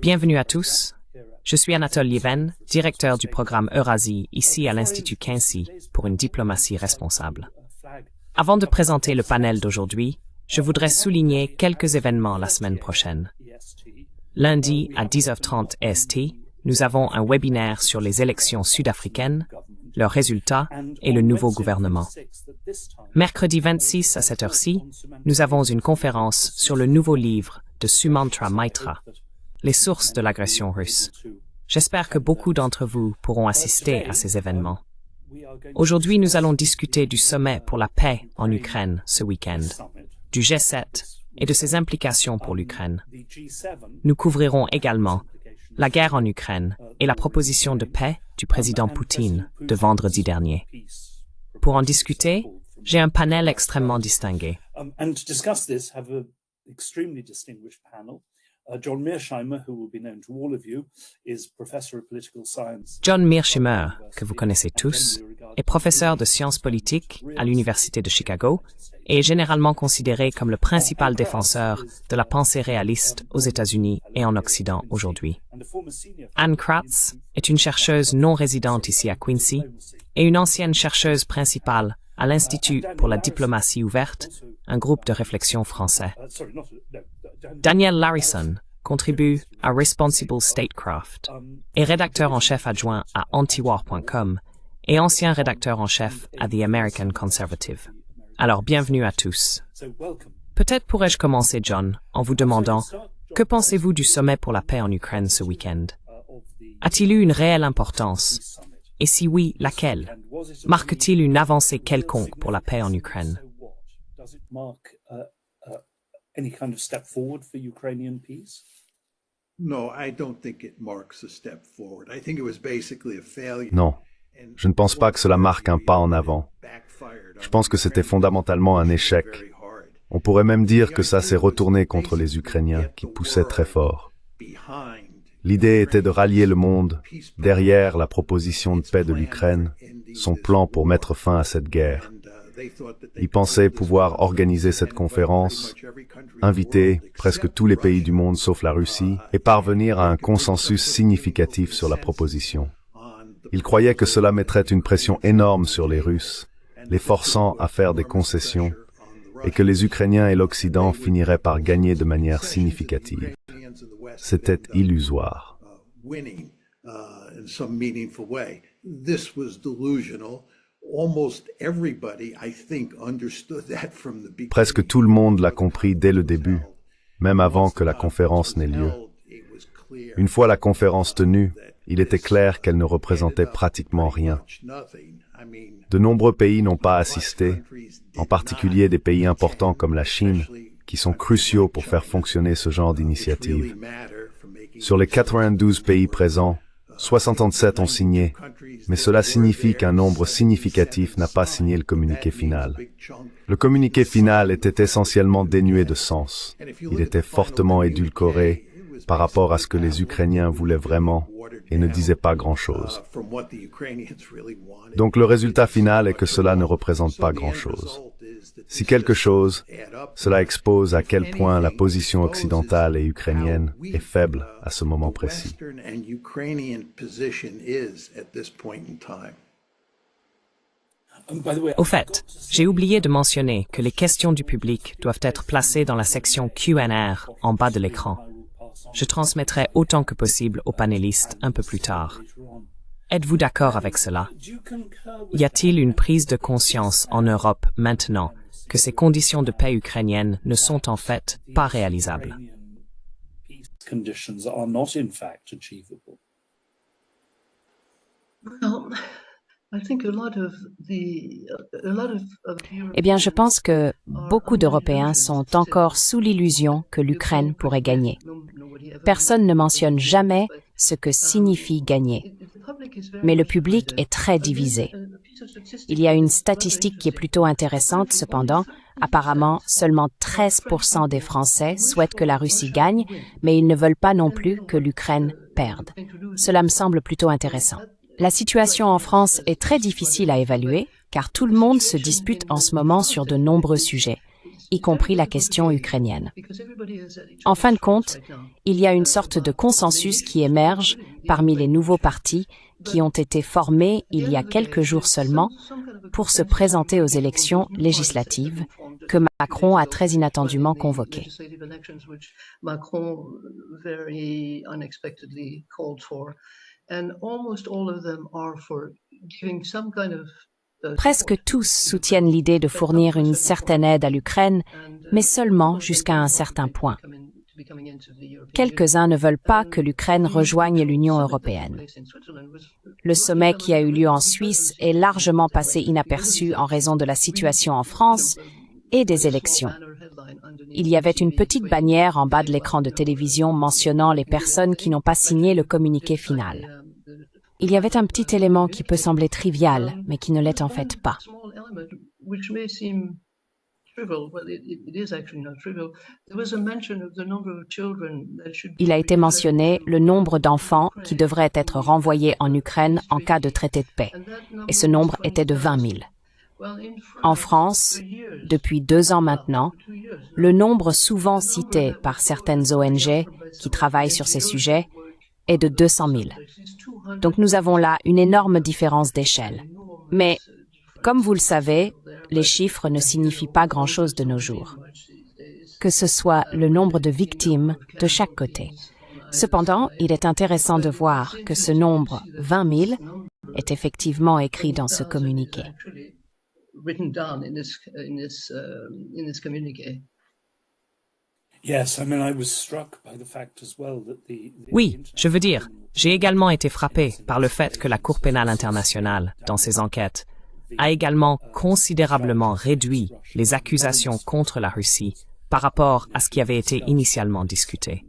Bienvenue à tous. Je suis Anatole Lieven, directeur du programme Eurasie ici à l'Institut Quincy pour une diplomatie responsable. Avant de présenter le panel d'aujourd'hui, je voudrais souligner quelques événements la semaine prochaine. Lundi à 10h30 EST, nous avons un webinaire sur les élections sud-africaines, leurs résultats et le nouveau gouvernement. Mercredi 26 à cette heure-ci, nous avons une conférence sur le nouveau livre de Sumantra Maitra, Les sources de l'agression russe. J'espère que beaucoup d'entre vous pourront assister à ces événements. Aujourd'hui, nous allons discuter du sommet pour la paix en Ukraine ce week-end, du G7 et de ses implications pour l'Ukraine. Nous couvrirons également la guerre en Ukraine et la proposition de paix du président Poutine de vendredi dernier. Pour en discuter, j'ai un panel extrêmement distingué. John Mearsheimer, que vous connaissez tous, est professeur de sciences politiques à l'Université de Chicago et est généralement considéré comme le principal défenseur de la pensée réaliste aux États-Unis et en Occident aujourd'hui. Anne Kratz est une chercheuse non résidente ici à Quincy et une ancienne chercheuse principale à l'Institut pour la diplomatie ouverte, un groupe de réflexion français. Daniel Larison contribue à Responsible Statecraft, est rédacteur en chef adjoint à antiwar.com et ancien rédacteur en chef à The American Conservative. Alors, bienvenue à tous. Peut-être pourrais-je commencer, John, en vous demandant que pensez-vous du sommet pour la paix en Ukraine ce week-end? A-t-il eu une réelle importance? Et si oui, laquelle? Marque-t-il une avancée quelconque pour la paix en Ukraine? Any kind of step forward for Ukrainian peace? No, I don't think it marks a step forward. I think it was basically a failure. Non, je ne pense pas que cela marque un pas en avant. Je pense que c'était fondamentalement un échec. On pourrait même dire que ça s'est retourné contre les Ukrainiens qui poussaient très fort. L'idée était de rallier le monde derrière la proposition de paix de l'Ukraine, son plan pour mettre fin à cette guerre. Ils pensaient pouvoir organiser cette conférence, inviter presque tous les pays du monde sauf la Russie et parvenir à un consensus significatif sur la proposition. Ils croyaient que cela mettrait une pression énorme sur les Russes, les forçant à faire des concessions, et que les Ukrainiens et l'Occident finiraient par gagner de manière significative. C'était illusoire. Presque tout le monde l'a compris dès le début, même avant que la conférence n'ait lieu. Une fois la conférence tenue, il était clair qu'elle ne représentait pratiquement rien. De nombreux pays n'ont pas assisté, en particulier des pays importants comme la Chine, qui sont cruciaux pour faire fonctionner ce genre d'initiative. Sur les 92 pays présents, 67 ont signé, mais cela signifie qu'un nombre significatif n'a pas signé le communiqué final. Le communiqué final était essentiellement dénué de sens. Il était fortement édulcoré par rapport à ce que les Ukrainiens voulaient vraiment et ne disait pas grand-chose. Donc le résultat final est que cela ne représente pas grand-chose. Si quelque chose, cela expose à quel point la position occidentale et ukrainienne est faible à ce moment précis. Au fait, j'ai oublié de mentionner que les questions du public doivent être placées dans la section Q&R en bas de l'écran. Je transmettrai autant que possible aux panélistes un peu plus tard. Êtes-vous d'accord avec cela? Y a-t-il une prise de conscience en Europe maintenant que ces conditions de paix ukrainiennes ne sont en fait pas réalisables? Eh bien, je pense que beaucoup d'Européens sont encore sous l'illusion que l'Ukraine pourrait gagner. Personne ne mentionne jamais ce que signifie gagner. Mais le public est très divisé. Il y a une statistique qui est plutôt intéressante, cependant. Apparemment, seulement 13% des Français souhaitent que la Russie gagne, mais ils ne veulent pas non plus que l'Ukraine perde. Cela me semble plutôt intéressant. La situation en France est très difficile à évaluer, car tout le monde se dispute en ce moment sur de nombreux sujets. y compris la question ukrainienne. En fin de compte, il y a une sorte de consensus qui émerge parmi les nouveaux partis qui ont été formés il y a quelques jours seulement pour se présenter aux élections législatives que Macron a très inattendument convoquées. Presque tous soutiennent l'idée de fournir une certaine aide à l'Ukraine, mais seulement jusqu'à un certain point. Quelques-uns ne veulent pas que l'Ukraine rejoigne l'Union européenne. Le sommet qui a eu lieu en Suisse est largement passé inaperçu en raison de la situation en France et des élections. Il y avait une petite bannière en bas de l'écran de télévision mentionnant les personnes qui n'ont pas signé le communiqué final. Il y avait un petit élément qui peut sembler trivial, mais qui ne l'est en fait pas. Il a été mentionné le nombre d'enfants qui devraient être renvoyés en Ukraine en cas de traité de paix, et ce nombre était de 20 000. En France, depuis 2 ans maintenant, le nombre souvent cité par certaines ONG qui travaillent sur ces sujets est de 200 000. Donc nous avons là une énorme différence d'échelle. Mais, comme vous le savez, les chiffres ne signifient pas grand-chose de nos jours, que ce soit le nombre de victimes de chaque côté. Cependant, il est intéressant de voir que ce nombre, 20 000, est effectivement écrit dans ce communiqué. Oui, je veux dire, j'ai également été frappé par le fait que la Cour pénale internationale, dans ses enquêtes, a également considérablement réduit les accusations contre la Russie par rapport à ce qui avait été initialement discuté.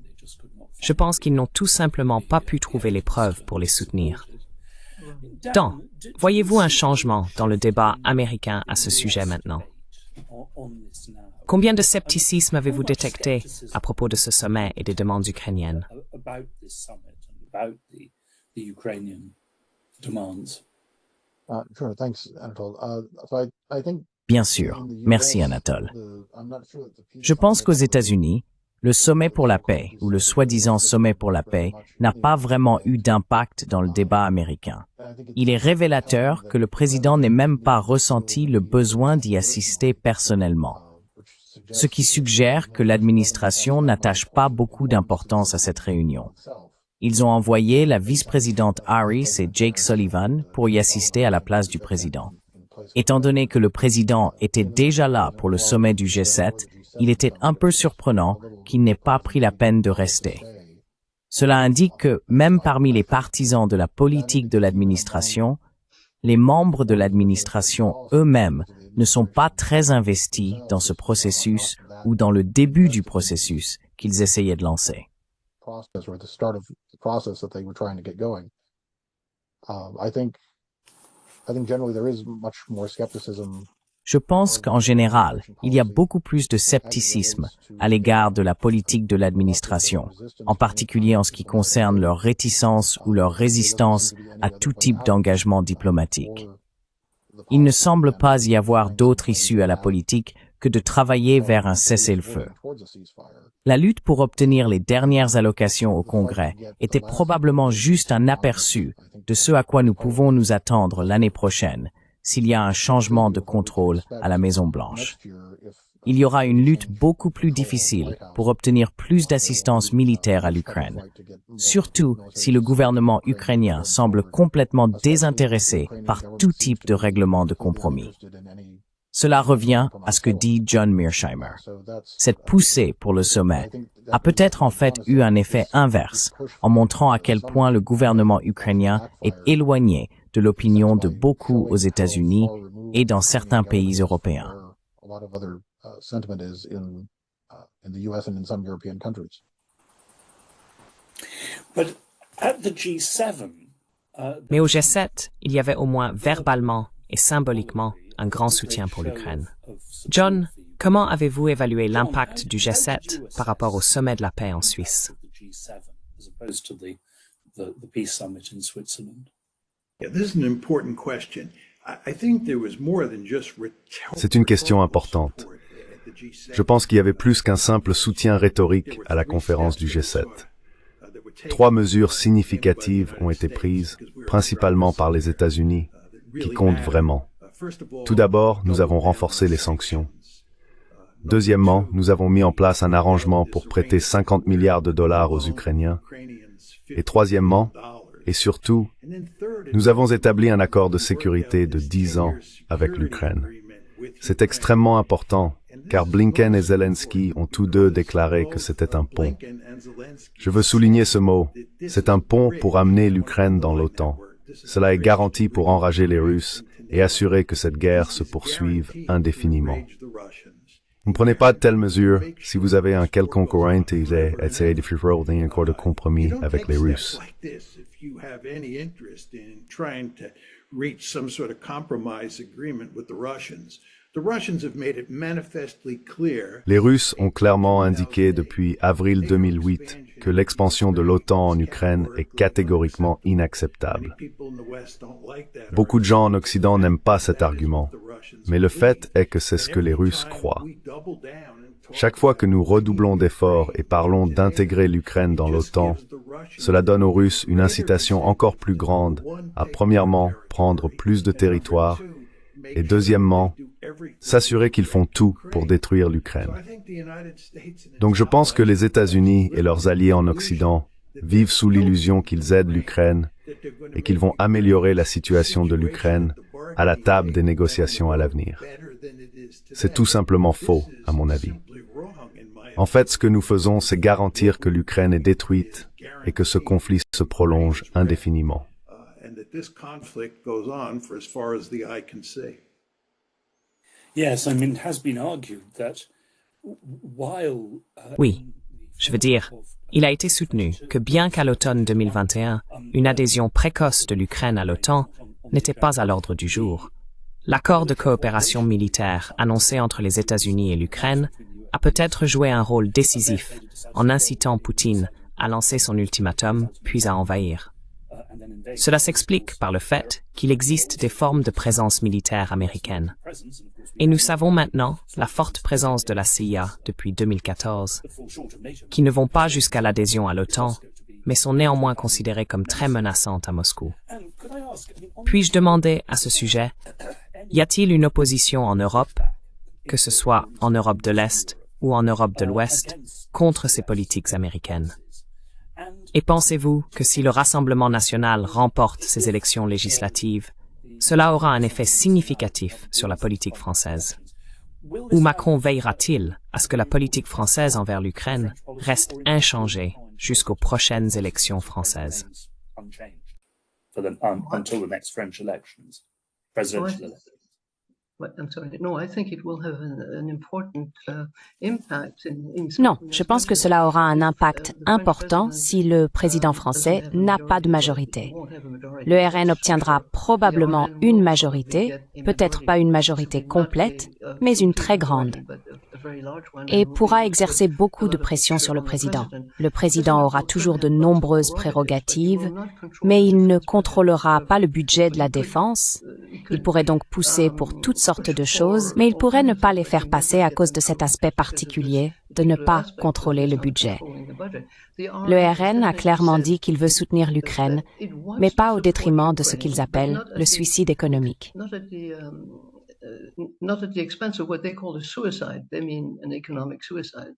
Je pense qu'ils n'ont tout simplement pas pu trouver les preuves pour les soutenir. Dan, voyez-vous un changement dans le débat américain à ce sujet maintenant? Combien de scepticisme avez-vous détecté à propos de ce sommet et des demandes ukrainiennes? Bien sûr. Merci, Anatole. Je pense qu'aux États-Unis, le sommet pour la paix, ou le soi-disant sommet pour la paix, n'a pas vraiment eu d'impact dans le débat américain. Il est révélateur que le président n'ait même pas ressenti le besoin d'y assister personnellement. Ce qui suggère que l'administration n'attache pas beaucoup d'importance à cette réunion. Ils ont envoyé la vice-présidente Harris et Jake Sullivan pour y assister à la place du président. Étant donné que le président était déjà là pour le sommet du G7, il était un peu surprenant qu'il n'ait pas pris la peine de rester. Cela indique que, même parmi les partisans de la politique de l'administration, les membres de l'administration eux-mêmes ne sont pas très investis dans ce processus ou dans le début du processus qu'ils essayaient de lancer. Je pense qu'en général, il y a beaucoup plus de scepticisme à l'égard de la politique de l'administration, en particulier en ce qui concerne leur réticence ou leur résistance à tout type d'engagement diplomatique. Il ne semble pas y avoir d'autre issue à la politique que de travailler vers un cessez-le-feu. La lutte pour obtenir les dernières allocations au Congrès était probablement juste un aperçu de ce à quoi nous pouvons nous attendre l'année prochaine s'il y a un changement de contrôle à la Maison-Blanche. Il y aura une lutte beaucoup plus difficile pour obtenir plus d'assistance militaire à l'Ukraine, surtout si le gouvernement ukrainien semble complètement désintéressé par tout type de règlement de compromis. Cela revient à ce que dit John Mearsheimer. Cette poussée pour le sommet a peut-être en fait eu un effet inverse en montrant à quel point le gouvernement ukrainien est éloigné de l'opinion de beaucoup aux États-Unis et dans certains pays européens. Mais au G7, il y avait au moins verbalement et symboliquement un grand soutien pour l'Ukraine. John, comment avez-vous évalué l'impact du G7 par rapport au sommet de la paix en Suisse? C'est une question importante. Je pense qu'il y avait plus qu'un simple soutien rhétorique à la conférence du G7. 3 mesures significatives ont été prises, principalement par les États-Unis, qui comptent vraiment. Tout d'abord, nous avons renforcé les sanctions. Deuxièmement, nous avons mis en place un arrangement pour prêter 50 milliards de dollars aux Ukrainiens. Et troisièmement, et surtout, nous avons établi un accord de sécurité de 10 ans avec l'Ukraine. C'est extrêmement important, car Blinken et Zelensky ont tous deux déclaré que c'était un pont. Je veux souligner ce mot. C'est un pont pour amener l'Ukraine dans l'OTAN. Cela est garanti pour enrager les Russes et assurer que cette guerre se poursuive indéfiniment. Vous ne prenez pas de telles mesures si vous avez un quelconque intérêt à essayer de faire un accord de compromis avec les Russes. Les Russes ont clairement indiqué depuis avril 2008 que l'expansion de l'OTAN en Ukraine est catégoriquement inacceptable. Beaucoup de gens en Occident n'aiment pas cet argument, mais le fait est que c'est ce que les Russes croient. Chaque fois que nous redoublons d'efforts et parlons d'intégrer l'Ukraine dans l'OTAN, cela donne aux Russes une incitation encore plus grande à, premièrement, prendre plus de territoire, et deuxièmement, s'assurer qu'ils font tout pour détruire l'Ukraine. Donc je pense que les États-Unis et leurs alliés en Occident vivent sous l'illusion qu'ils aident l'Ukraine et qu'ils vont améliorer la situation de l'Ukraine à la table des négociations à l'avenir. C'est tout simplement faux, à mon avis. En fait, ce que nous faisons, c'est garantir que l'Ukraine est détruite et que ce conflit se prolonge indéfiniment. Oui, je veux dire, il a été soutenu que bien qu'à l'automne 2021, une adhésion précoce de l'Ukraine à l'OTAN n'était pas à l'ordre du jour, l'accord de coopération militaire annoncé entre les États-Unis et l'Ukraine a peut-être joué un rôle décisif en incitant Poutine à lancer son ultimatum puis à envahir. Cela s'explique par le fait qu'il existe des formes de présence militaire américaine. Et nous savons maintenant la forte présence de la CIA depuis 2014, qui ne vont pas jusqu'à l'adhésion à l'OTAN, mais sont néanmoins considérées comme très menaçantes à Moscou. Puis-je demander à ce sujet, y a-t-il une opposition en Europe, que ce soit en Europe de l'Est ou en Europe de l'Ouest, contre ces politiques américaines? Et pensez-vous que si le Rassemblement national remporte ces élections législatives, cela aura un effet significatif sur la politique française? Ou Macron veillera-t-il à ce que la politique française envers l'Ukraine reste inchangée jusqu'aux prochaines élections françaises? Non, je pense que cela aura un impact important si le président français n'a pas de majorité. Le RN obtiendra probablement une majorité, peut-être pas une majorité complète, mais une très grande, et pourra exercer beaucoup de pression sur le président. Le président aura toujours de nombreuses prérogatives, mais il ne contrôlera pas le budget de la défense. Il pourrait donc pousser pour toutes sortes de choses, mais il pourrait ne pas les faire passer à cause de cet aspect particulier de ne pas contrôler le budget. Le RN a clairement dit qu'il veut soutenir l'Ukraine, mais pas au détriment de ce qu'ils appellent le suicide économique. Not at the expense of what they call a suicide. They mean an economic suicide.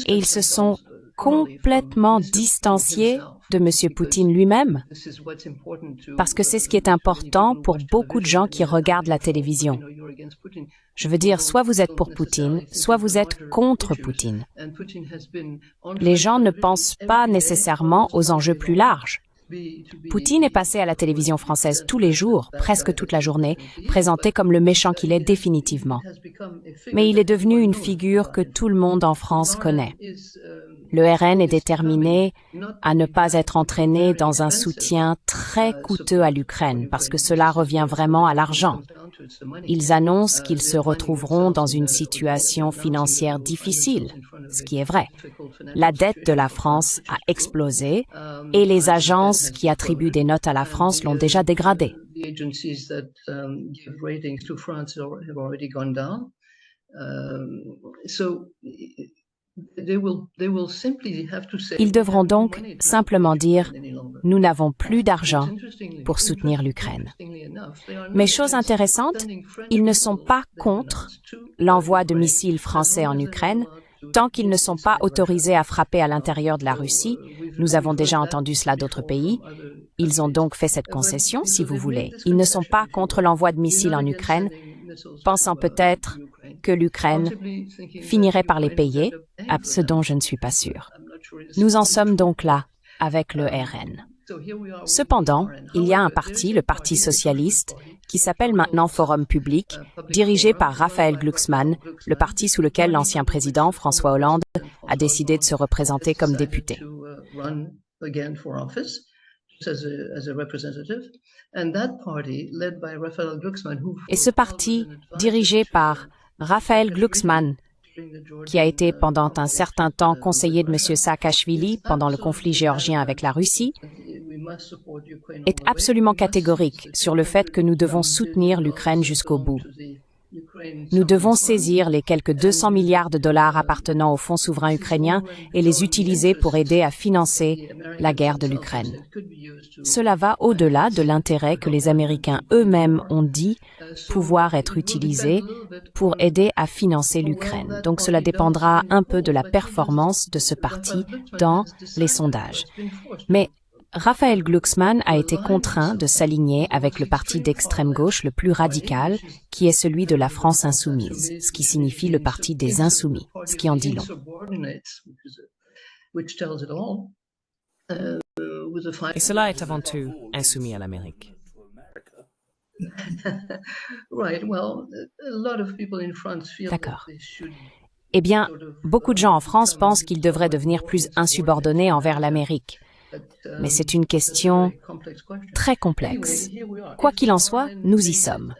Et ils se sont complètement distanciés de M. Poutine lui-même, parce que c'est ce qui est important pour beaucoup de gens qui regardent la télévision. Je veux dire, soit vous êtes pour Poutine, soit vous êtes contre Poutine. Les gens ne pensent pas nécessairement aux enjeux plus larges. Poutine est passé à la télévision française tous les jours, presque toute la journée, présenté comme le méchant qu'il est définitivement. Mais il est devenu une figure que tout le monde en France connaît. Le RN est déterminé à ne pas être entraîné dans un soutien très coûteux à l'Ukraine, parce que cela revient vraiment à l'argent. Ils annoncent qu'ils se retrouveront dans une situation financière difficile, ce qui est vrai. La dette de la France a explosé et les agences qui attribuent des notes à la France l'ont déjà dégradée. Ils devront donc simplement dire « Nous n'avons plus d'argent pour soutenir l'Ukraine ». Mais chose intéressante, ils ne sont pas contre l'envoi de missiles français en Ukraine tant qu'ils ne sont pas autorisés à frapper à l'intérieur de la Russie. Nous avons déjà entendu cela d'autres pays. Ils ont donc fait cette concession, si vous voulez. Ils ne sont pas contre l'envoi de missiles en Ukraine, pensant peut-être que l'Ukraine finirait par les payer, à ce dont je ne suis pas sûr. Nous en sommes donc là avec le RN. Cependant, il y a un parti, le Parti socialiste, qui s'appelle maintenant Forum public, dirigé par Raphaël Glucksmann, le parti sous lequel l'ancien président François Hollande a décidé de se représenter comme député. Et ce parti, dirigé par Raphaël Glucksmann, qui a été pendant un certain temps conseiller de M. Saakashvili pendant le conflit géorgien avec la Russie, est absolument catégorique sur le fait que nous devons soutenir l'Ukraine jusqu'au bout. Nous devons saisir les quelques 200 milliards de dollars appartenant au Fonds souverain ukrainien et les utiliser pour aider à financer la guerre de l'Ukraine. Cela va au-delà de l'intérêt que les Américains eux-mêmes ont dit pouvoir être utilisé pour aider à financer l'Ukraine. Donc cela dépendra un peu de la performance de ce parti dans les sondages. Mais Raphaël Glucksmann a été contraint de s'aligner avec le parti d'extrême gauche le plus radical, qui est celui de la France insoumise, ce qui signifie le parti des insoumis, ce qui en dit long. Et cela est avant tout insoumis à l'Amérique. D'accord. Eh bien, beaucoup de gens en France pensent qu'ils devraient devenir plus insubordonnés envers l'Amérique. Mais c'est une question très complexe. Quoi qu'il en soit, nous y sommes.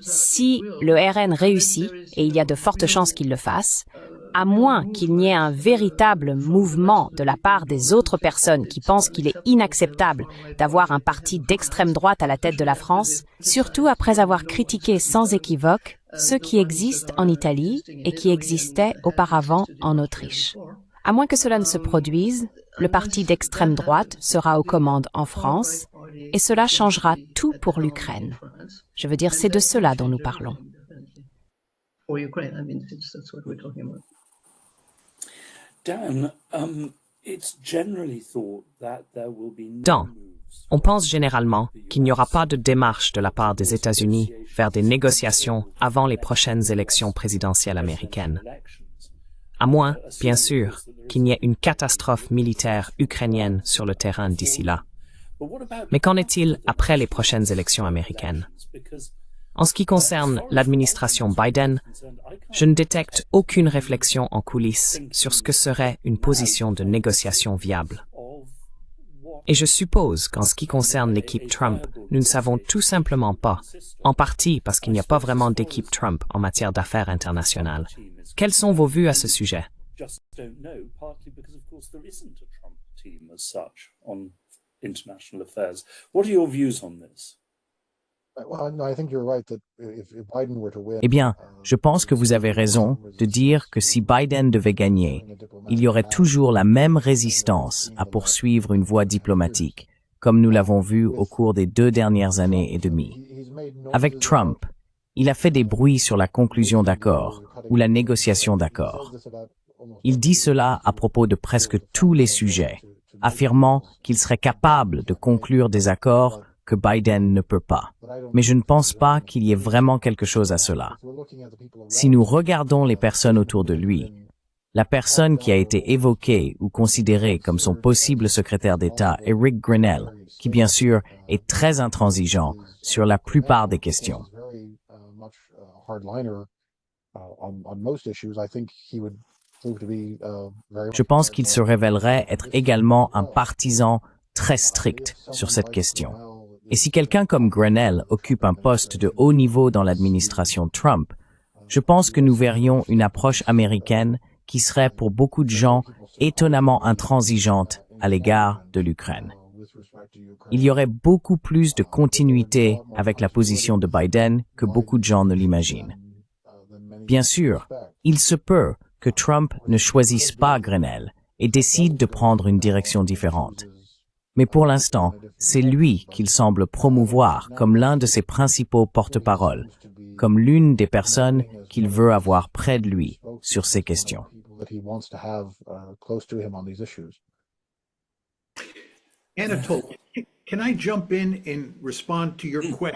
Si le RN réussit, et il y a de fortes chances qu'il le fasse, à moins qu'il n'y ait un véritable mouvement de la part des autres personnes qui pensent qu'il est inacceptable d'avoir un parti d'extrême droite à la tête de la France, surtout après avoir critiqué sans équivoque ce qui existe en Italie et qui existait auparavant en Autriche. À moins que cela ne se produise, le parti d'extrême droite sera aux commandes en France et cela changera tout pour l'Ukraine. Je veux dire, c'est de cela dont nous parlons. Dan, on pense généralement qu'il n'y aura pas de démarche de la part des États-Unis vers des négociations avant les prochaines élections présidentielles américaines. À moins, bien sûr, qu'il n'y ait une catastrophe militaire ukrainienne sur le terrain d'ici là. Mais qu'en est-il après les prochaines élections américaines? En ce qui concerne l'administration Biden, je ne détecte aucune réflexion en coulisses sur ce que serait une position de négociation viable. Et je suppose qu'en ce qui concerne l'équipe Trump, nous ne savons tout simplement pas, en partie parce qu'il n'y a pas vraiment d'équipe Trump en matière d'affaires internationales. Quelles sont vos vues à ce sujet? Eh bien, je pense que vous avez raison de dire que si Biden devait gagner, il y aurait toujours la même résistance à poursuivre une voie diplomatique, comme nous l'avons vu au cours des 2 dernières années et demie. Avec Trump, il a fait des bruits sur la conclusion d'accords ou la négociation d'accords. Il dit cela à propos de presque tous les sujets, affirmant qu'il serait capable de conclure des accords que Biden ne peut pas. Mais je ne pense pas qu'il y ait vraiment quelque chose à cela. Si nous regardons les personnes autour de lui, la personne qui a été évoquée ou considérée comme son possible secrétaire d'État est Rick Grenell, qui bien sûr est très intransigeant sur la plupart des questions. Je pense qu'il se révélerait être également un partisan très strict sur cette question. Et si quelqu'un comme Grenell occupe un poste de haut niveau dans l'administration Trump, je pense que nous verrions une approche américaine qui serait pour beaucoup de gens étonnamment intransigeante à l'égard de l'Ukraine. Il y aurait beaucoup plus de continuité avec la position de Biden que beaucoup de gens ne l'imaginent. Bien sûr, il se peut que Trump ne choisisse pas Grenell et décide de prendre une direction différente. Mais pour l'instant, c'est lui qu'il semble promouvoir comme l'un de ses principaux porte-paroles, comme l'une des personnes qu'il veut avoir près de lui sur ces questions. Anatole, can I jump in and respond to your question?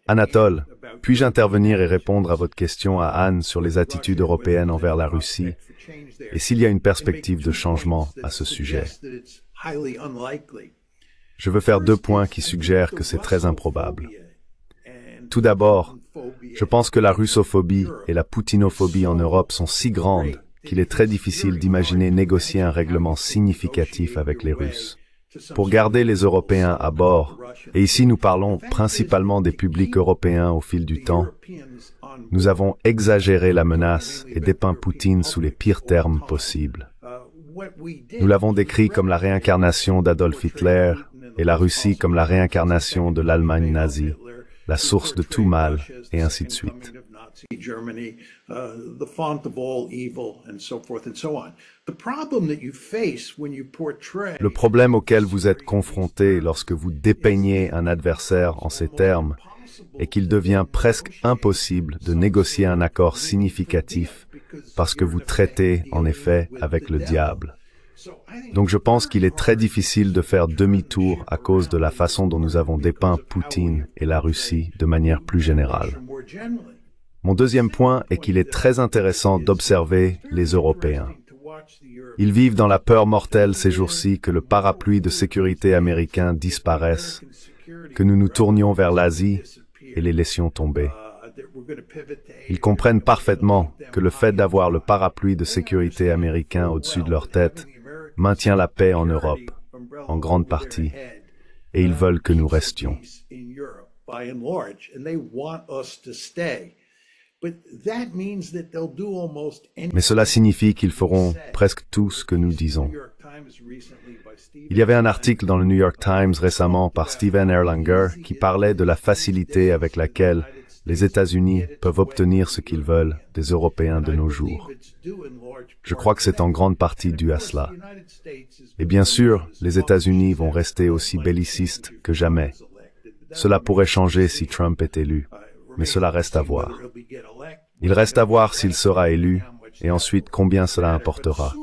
Anatole, puis-je intervenir et répondre à votre question à Anne sur les attitudes européennes envers la Russie et s'il y a une perspective de changement à ce sujet? Je veux faire 2 points qui suggèrent que c'est très improbable. Tout d'abord, je pense que la russophobie et la poutinophobie en Europe sont si grandes qu'il est très difficile d'imaginer négocier un règlement significatif avec les Russes. Pour garder les Européens à bord, et ici nous parlons principalement des publics européens au fil du temps, nous avons exagéré la menace et dépeint Poutine sous les pires termes possibles. Nous l'avons décrit comme la réincarnation d'Adolf Hitler et la Russie comme la réincarnation de l'Allemagne nazie, la source de tout mal, et ainsi de suite. Le problème auquel vous êtes confronté lorsque vous dépeignez un adversaire en ces termes est qu'il devient presque impossible de négocier un accord significatif parce que vous traitez, en effet, avec le diable. Donc je pense qu'il est très difficile de faire demi-tour à cause de la façon dont nous avons dépeint Poutine et la Russie de manière plus générale. Mon deuxième point est qu'il est très intéressant d'observer les Européens. Ils vivent dans la peur mortelle ces jours-ci que le parapluie de sécurité américain disparaisse, que nous nous tournions vers l'Asie et les laissions tomber. Ils comprennent parfaitement que le fait d'avoir le parapluie de sécurité américain au-dessus de leur tête maintient la paix en Europe, en grande partie, et ils veulent que nous restions. Mais cela signifie qu'ils feront presque tout ce que nous disons. Il y avait un article dans le New York Times récemment par Stephen Erlanger qui parlait de la facilité avec laquelle les États-Unis peuvent obtenir ce qu'ils veulent des Européens de nos jours. Je crois que c'est en grande partie dû à cela. Et bien sûr, les États-Unis vont rester aussi bellicistes que jamais. Cela pourrait changer si Trump est élu, mais cela reste à voir. Il reste à voir s'il sera élu, et ensuite combien cela importera.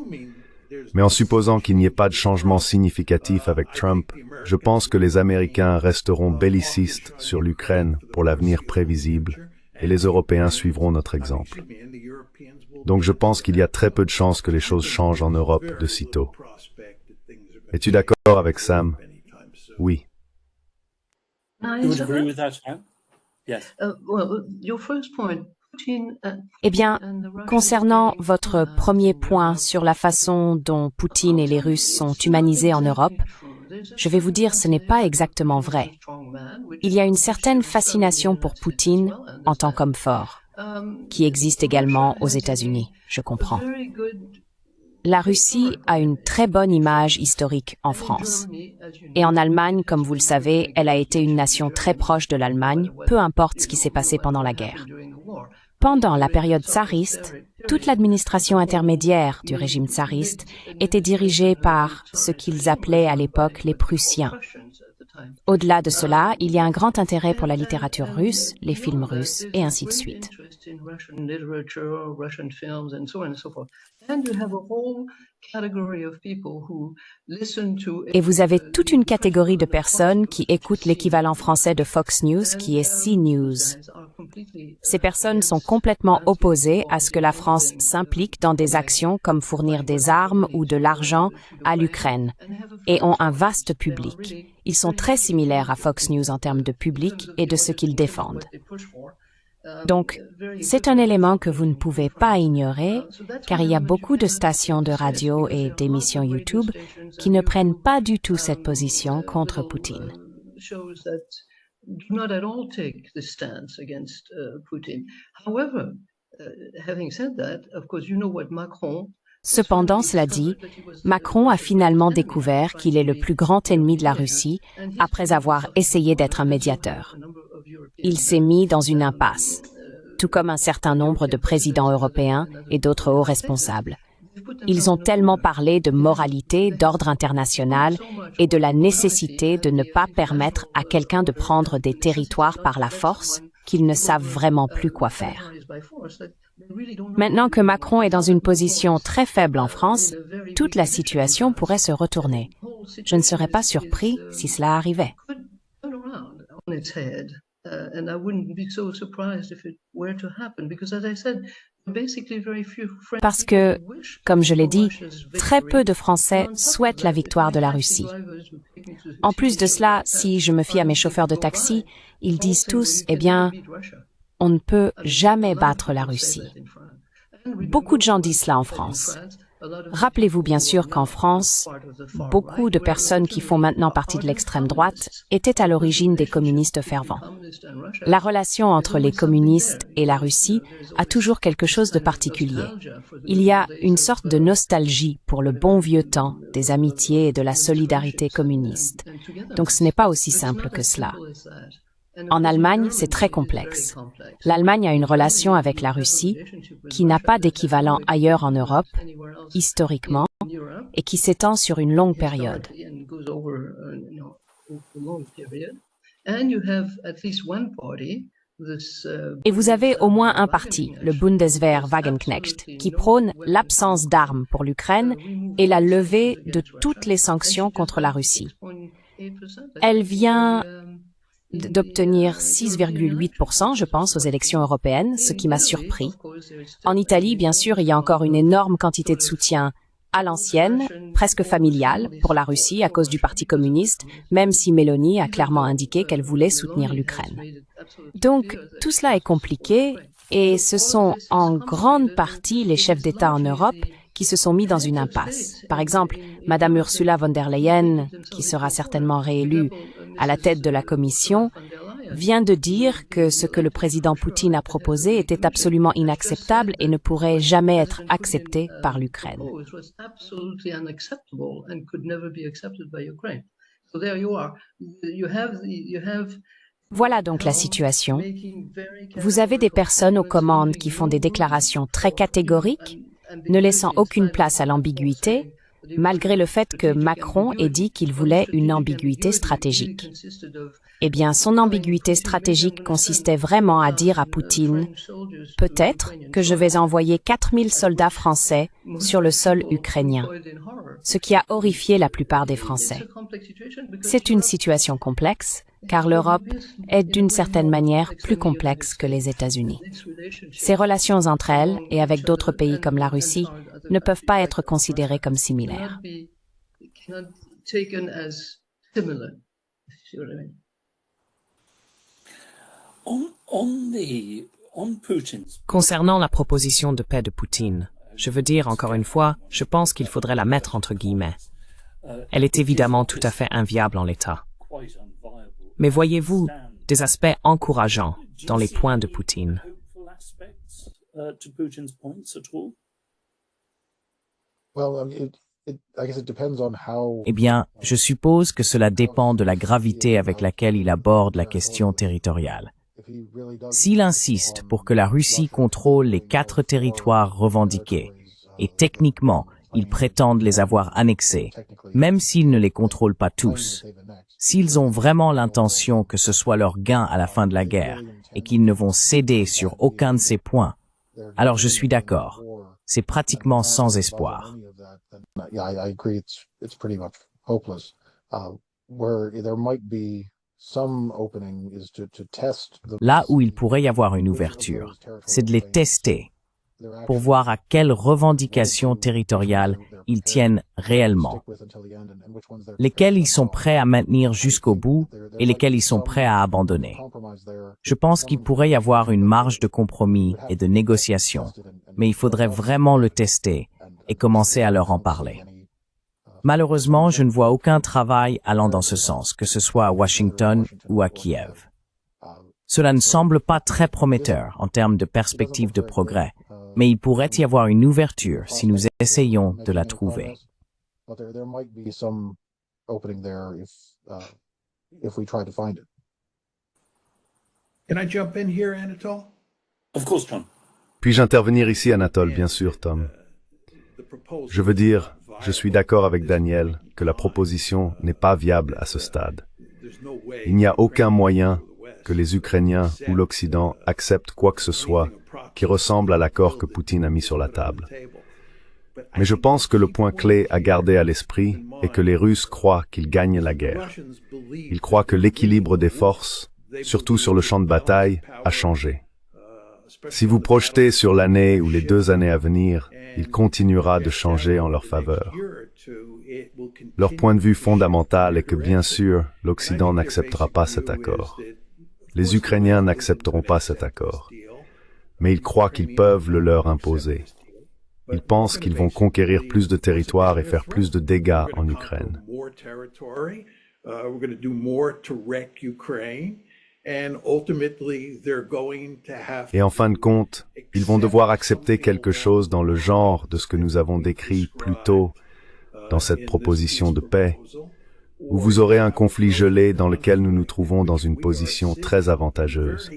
Mais en supposant qu'il n'y ait pas de changement significatif avec Trump, je pense que les Américains resteront bellicistes sur l'Ukraine pour l'avenir prévisible, et les Européens suivront notre exemple. Donc je pense qu'il y a très peu de chances que les choses changent en Europe de sitôt. Es-tu d'accord avec Sam? Oui. Eh bien, concernant votre premier point sur la façon dont Poutine et les Russes sont humanisés en Europe, je vais vous dire ce n'est pas exactement vrai. Il y a une certaine fascination pour Poutine en tant qu'homme fort, qui existe également aux États-Unis, je comprends. La Russie a une très bonne image historique en France. Et en Allemagne, comme vous le savez, elle a été une nation très proche de l'Allemagne, peu importe ce qui s'est passé pendant la guerre. Pendant la période tsariste, toute l'administration intermédiaire du régime tsariste était dirigée par ce qu'ils appelaient à l'époque les Prussiens. Au-delà de cela, il y a un grand intérêt pour la littérature russe, les films russes, et ainsi de suite. Et vous avez toute une catégorie de personnes qui écoutent l'équivalent français de Fox News, qui est CNews. Ces personnes sont complètement opposées à ce que la France s'implique dans des actions comme fournir des armes ou de l'argent à l'Ukraine, et ont un vaste public. Ils sont très similaires à Fox News en termes de public et de ce qu'ils défendent. Donc, c'est un élément que vous ne pouvez pas ignorer, car il y a beaucoup de stations de radio et d'émissions YouTube qui ne prennent pas du tout cette position contre Poutine. do not at all take this stance against Putin. However, having said that, of course, you know what Macron. Cependant, cela dit, Macron a finalement découvert qu'il est le plus grand ennemi de la Russie après avoir essayé d'être un médiateur. Il s'est mis dans une impasse, tout comme un certain nombre de présidents européens et d'autres hauts responsables. Ils ont tellement parlé de moralité, d'ordre international et de la nécessité de ne pas permettre à quelqu'un de prendre des territoires par la force qu'ils ne savent vraiment plus quoi faire. Maintenant que Macron est dans une position très faible en France, toute la situation pourrait se retourner. Je ne serais pas surpris si cela arrivait. Parce que, comme je l'ai dit, très peu de Français souhaitent la victoire de la Russie. En plus de cela, si je me fie à mes chauffeurs de taxi, ils disent tous, eh bien, on ne peut jamais battre la Russie. Beaucoup de gens disent cela en France. Rappelez-vous bien sûr qu'en France, beaucoup de personnes qui font maintenant partie de l'extrême droite étaient à l'origine des communistes fervents. La relation entre les communistes et la Russie a toujours quelque chose de particulier. Il y a une sorte de nostalgie pour le bon vieux temps des amitiés et de la solidarité communiste. Donc ce n'est pas aussi simple que cela. En Allemagne, c'est très complexe. L'Allemagne a une relation avec la Russie qui n'a pas d'équivalent ailleurs en Europe, historiquement, et qui s'étend sur une longue période. Et vous avez au moins un parti, le Bundeswehr Wagenknecht, qui prône l'absence d'armes pour l'Ukraine et la levée de toutes les sanctions contre la Russie. Elle vient d'obtenir 6,8%, je pense, aux élections européennes, ce qui m'a surpris. En Italie, bien sûr, il y a encore une énorme quantité de soutien à l'ancienne, presque familiale, pour la Russie à cause du Parti communiste, même si Meloni a clairement indiqué qu'elle voulait soutenir l'Ukraine. Donc, tout cela est compliqué et ce sont en grande partie les chefs d'État en Europe qui se sont mis dans une impasse. Par exemple, Madame Ursula von der Leyen, qui sera certainement réélue à la tête de la Commission, vient de dire que ce que le président Poutine a proposé était absolument inacceptable et ne pourrait jamais être accepté par l'Ukraine. Voilà donc la situation. Vous avez des personnes aux commandes qui font des déclarations très catégoriques, ne laissant aucune place à l'ambiguïté, malgré le fait que Macron ait dit qu'il voulait une ambiguïté stratégique. Eh bien, son ambiguïté stratégique consistait vraiment à dire à Poutine « Peut-être que je vais envoyer 4000 soldats français sur le sol ukrainien », ce qui a horrifié la plupart des Français. C'est une situation complexe, car l'Europe est d'une certaine manière plus complexe que les États-Unis. Ces relations entre elles et avec d'autres pays comme la Russie ne peuvent pas être considérées comme similaires. Concernant la proposition de paix de Poutine, je veux dire encore une fois, je pense qu'il faudrait la mettre entre guillemets. Elle est évidemment tout à fait inviable en l'état. Mais voyez-vous des aspects encourageants dans les points de Poutine? Eh bien, je suppose que cela dépend de la gravité avec laquelle il aborde la question territoriale. S'il insiste pour que la Russie contrôle les 4 territoires revendiqués, et techniquement, ils prétendent les avoir annexés, même s'ils ne les contrôlent pas tous, s'ils ont vraiment l'intention que ce soit leur gain à la fin de la guerre, et qu'ils ne vont céder sur aucun de ces points, alors je suis d'accord. C'est pratiquement sans espoir. Là où il pourrait y avoir une ouverture, c'est de les tester pour voir à quelles revendications territoriales ils tiennent réellement, lesquelles ils sont prêts à maintenir jusqu'au bout et lesquelles ils sont prêts à abandonner. Je pense qu'il pourrait y avoir une marge de compromis et de négociation, mais il faudrait vraiment le tester et commencer à leur en parler. Malheureusement, je ne vois aucun travail allant dans ce sens, que ce soit à Washington ou à Kiev. Cela ne semble pas très prometteur en termes de perspective de progrès, mais il pourrait y avoir une ouverture si nous essayons de la trouver. Can I jump in here, Anatole? Of course, John. Puis-je intervenir ici, Anatole? Bien sûr, Tom. Je veux dire, je suis d'accord avec Daniel que la proposition n'est pas viable à ce stade. Il n'y a aucun moyen que les Ukrainiens ou l'Occident acceptent quoi que ce soit qui ressemble à l'accord que Poutine a mis sur la table. Mais je pense que le point clé à garder à l'esprit est que les Russes croient qu'ils gagnent la guerre. Ils croient que l'équilibre des forces, surtout sur le champ de bataille, a changé. Si vous projetez sur l'année ou les 2 années à venir, il continuera de changer en leur faveur. Leur point de vue fondamental est que, bien sûr, l'Occident n'acceptera pas cet accord. Les Ukrainiens n'accepteront pas cet accord. Mais ils croient qu'ils peuvent le leur imposer. Ils pensent qu'ils vont conquérir plus de territoires et faire plus de dégâts en Ukraine. Et en fin de compte, ils vont devoir accepter quelque chose dans le genre de ce que nous avons décrit plus tôt dans cette proposition de paix, où vous aurez un conflit gelé dans lequel nous nous trouvons dans une position très avantageuse.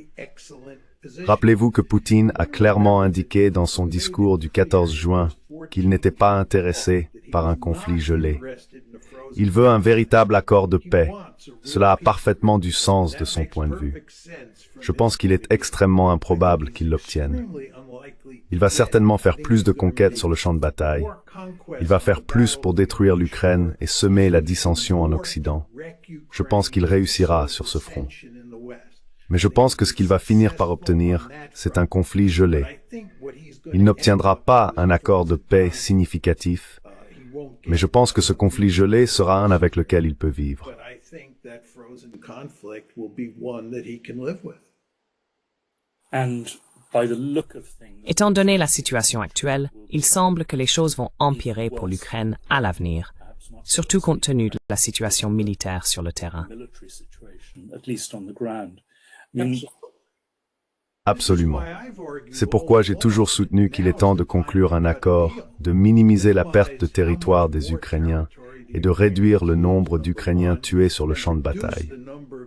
Rappelez-vous que Poutine a clairement indiqué dans son discours du 14 juin qu'il n'était pas intéressé par un conflit gelé. Il veut un véritable accord de paix. Cela a parfaitement du sens de son point de vue. Je pense qu'il est extrêmement improbable qu'il l'obtienne. Il va certainement faire plus de conquêtes sur le champ de bataille. Il va faire plus pour détruire l'Ukraine et semer la dissension en Occident. Je pense qu'il réussira sur ce front. Mais je pense que ce qu'il va finir par obtenir, c'est un conflit gelé. Il n'obtiendra pas un accord de paix significatif, mais je pense que ce conflit gelé sera un avec lequel il peut vivre. Étant donné la situation actuelle, il semble que les choses vont empirer pour l'Ukraine à l'avenir, surtout compte tenu de la situation militaire sur le terrain. Absolument. C'est pourquoi j'ai toujours soutenu qu'il est temps de conclure un accord, de minimiser la perte de territoire des Ukrainiens et de réduire le nombre d'Ukrainiens tués sur le champ de bataille.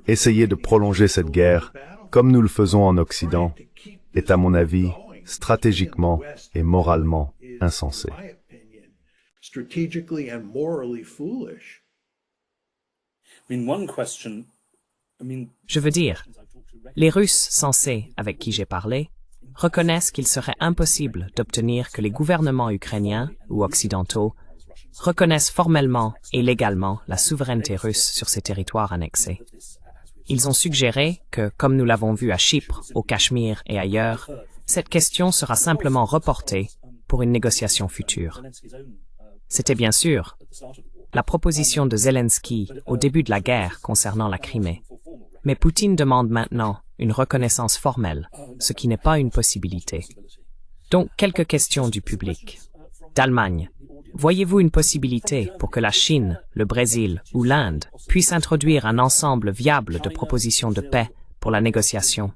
Essayer de prolonger cette guerre, comme nous le faisons en Occident, est à mon avis, stratégiquement et moralement insensé. Je veux dire, les Russes censés avec qui j'ai parlé reconnaissent qu'il serait impossible d'obtenir que les gouvernements ukrainiens ou occidentaux reconnaissent formellement et légalement la souveraineté russe sur ces territoires annexés. Ils ont suggéré que, comme nous l'avons vu à Chypre, au Cachemire et ailleurs, cette question sera simplement reportée pour une négociation future. C'était bien sûr la proposition de Zelensky au début de la guerre concernant la Crimée. Mais Poutine demande maintenant une reconnaissance formelle, ce qui n'est pas une possibilité. Donc, quelques questions du public. D'Allemagne, voyez-vous une possibilité pour que la Chine, le Brésil ou l'Inde puissent introduire un ensemble viable de propositions de paix pour la négociation?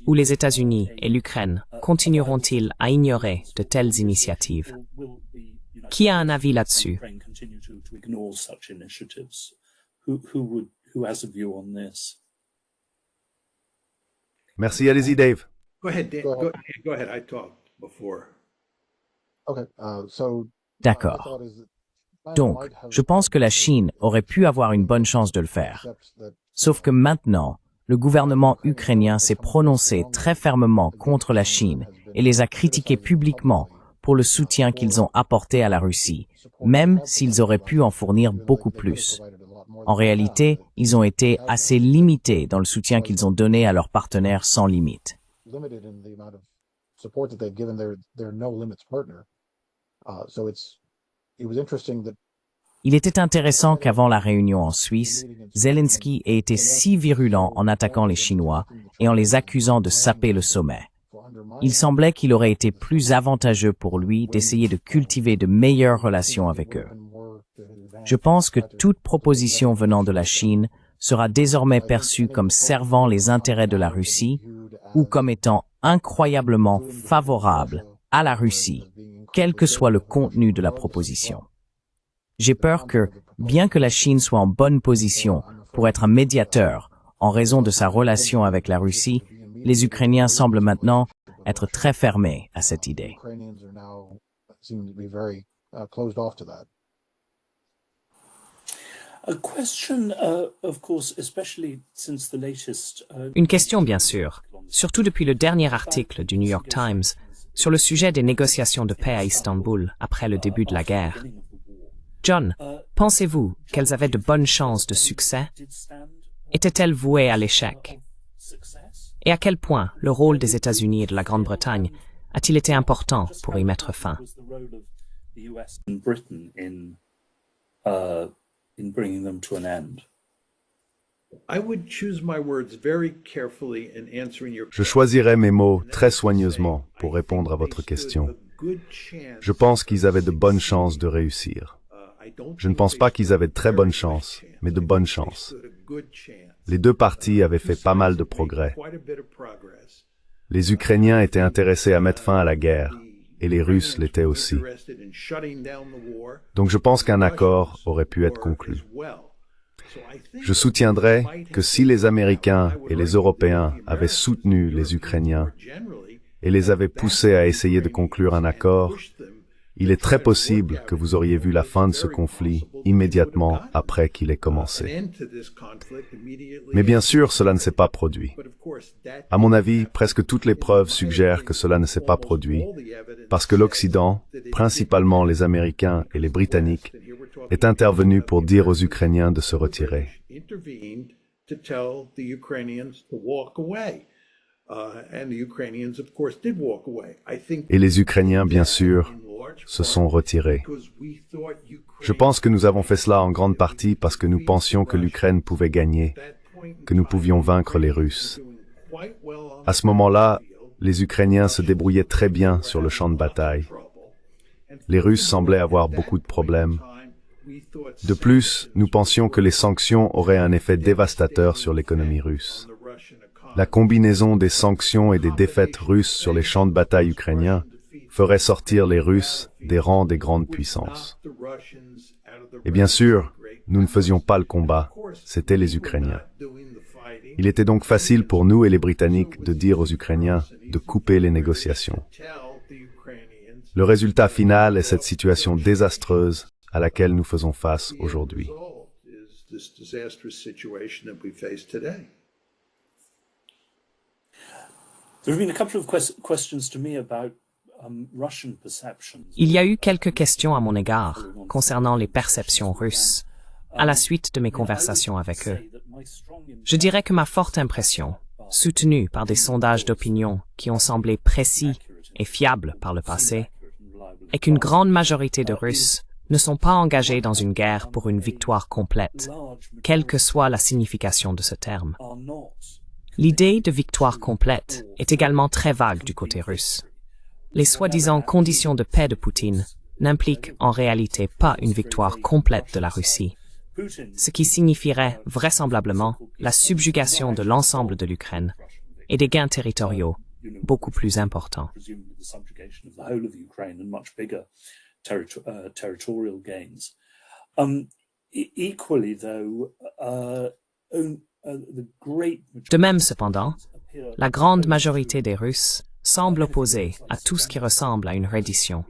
Ou les États-Unis et l'Ukraine continueront-ils à ignorer de telles initiatives? Qui a un avis là-dessus? Merci, allez-y, Dave. Go ahead, Dan. Go ahead. I talked before. D'accord. Donc, je pense que la Chine aurait pu avoir une bonne chance de le faire. Sauf que maintenant, le gouvernement ukrainien s'est prononcé très fermement contre la Chine et les a critiqués publiquement pour le soutien qu'ils ont apporté à la Russie, même s'ils auraient pu en fournir beaucoup plus. En réalité, ils ont été assez limités dans le soutien qu'ils ont donné à leurs partenaires sans limite. Il était intéressant qu'avant la réunion en Suisse, Zelensky ait été si virulent en attaquant les Chinois et en les accusant de saper le sommet. Il semblait qu'il aurait été plus avantageux pour lui d'essayer de cultiver de meilleures relations avec eux. Je pense que toute proposition venant de la Chine sera désormais perçu comme servant les intérêts de la Russie ou comme étant incroyablement favorable à la Russie, quel que soit le contenu de la proposition. J'ai peur que, bien que la Chine soit en bonne position pour être un médiateur en raison de sa relation avec la Russie, les Ukrainiens semblent maintenant être très fermés à cette idée. Une question, bien sûr, surtout depuis le dernier article du New York Times sur le sujet des négociations de paix à Istanbul après le début de la guerre. John, pensez-vous qu'elles avaient de bonnes chances de succès? Étaient-elles vouées à l'échec? Et à quel point le rôle des États-Unis et de la Grande-Bretagne a-t-il été important pour y mettre fin? Je choisirais mes mots très soigneusement pour répondre à votre question. Je pense qu'ils avaient de bonnes chances de réussir. Je ne pense pas qu'ils avaient de très bonnes chances, mais de bonnes chances. Les deux parties avaient fait pas mal de progrès. Les Ukrainiens étaient intéressés à mettre fin à la guerre, et les Russes l'étaient aussi. Donc je pense qu'un accord aurait pu être conclu. Je soutiendrais que si les Américains et les Européens avaient soutenu les Ukrainiens et les avaient poussés à essayer de conclure un accord, il est très possible que vous auriez vu la fin de ce conflit immédiatement après qu'il ait commencé. Mais bien sûr, cela ne s'est pas produit. À mon avis, presque toutes les preuves suggèrent que cela ne s'est pas produit, parce que l'Occident, principalement les Américains et les Britanniques, est intervenu pour dire aux Ukrainiens de se retirer. Et les Ukrainiens, bien sûr, se sont retirés. Je pense que nous avons fait cela en grande partie parce que nous pensions que l'Ukraine pouvait gagner, que nous pouvions vaincre les Russes. À ce moment-là, les Ukrainiens se débrouillaient très bien sur le champ de bataille. Les Russes semblaient avoir beaucoup de problèmes. De plus, nous pensions que les sanctions auraient un effet dévastateur sur l'économie russe. La combinaison des sanctions et des défaites russes sur les champs de bataille ukrainiens ferait sortir les Russes des rangs des grandes puissances. Et bien sûr, nous ne faisions pas le combat, c'étaient les Ukrainiens. Il était donc facile pour nous et les Britanniques de dire aux Ukrainiens de couper les négociations. Le résultat final est cette situation désastreuse à laquelle nous faisons face aujourd'hui. Il y a eu quelques questions à mon égard concernant les perceptions russes, à la suite de mes conversations avec eux. Je dirais que ma forte impression, soutenue par des sondages d'opinion qui ont semblé précis et fiables par le passé, est qu'une grande majorité de Russes ne sont pas engagés dans une guerre pour une victoire complète, quelle que soit la signification de ce terme. L'idée de victoire complète est également très vague du côté russe. Les soi-disant conditions de paix de Poutine n'impliquent en réalité pas une victoire complète de la Russie, ce qui signifierait vraisemblablement la subjugation de l'ensemble de l'Ukraine et des gains territoriaux beaucoup plus importants. De même, cependant, la grande majorité des Russes semble opposée à tout ce qui ressemble à une reddition.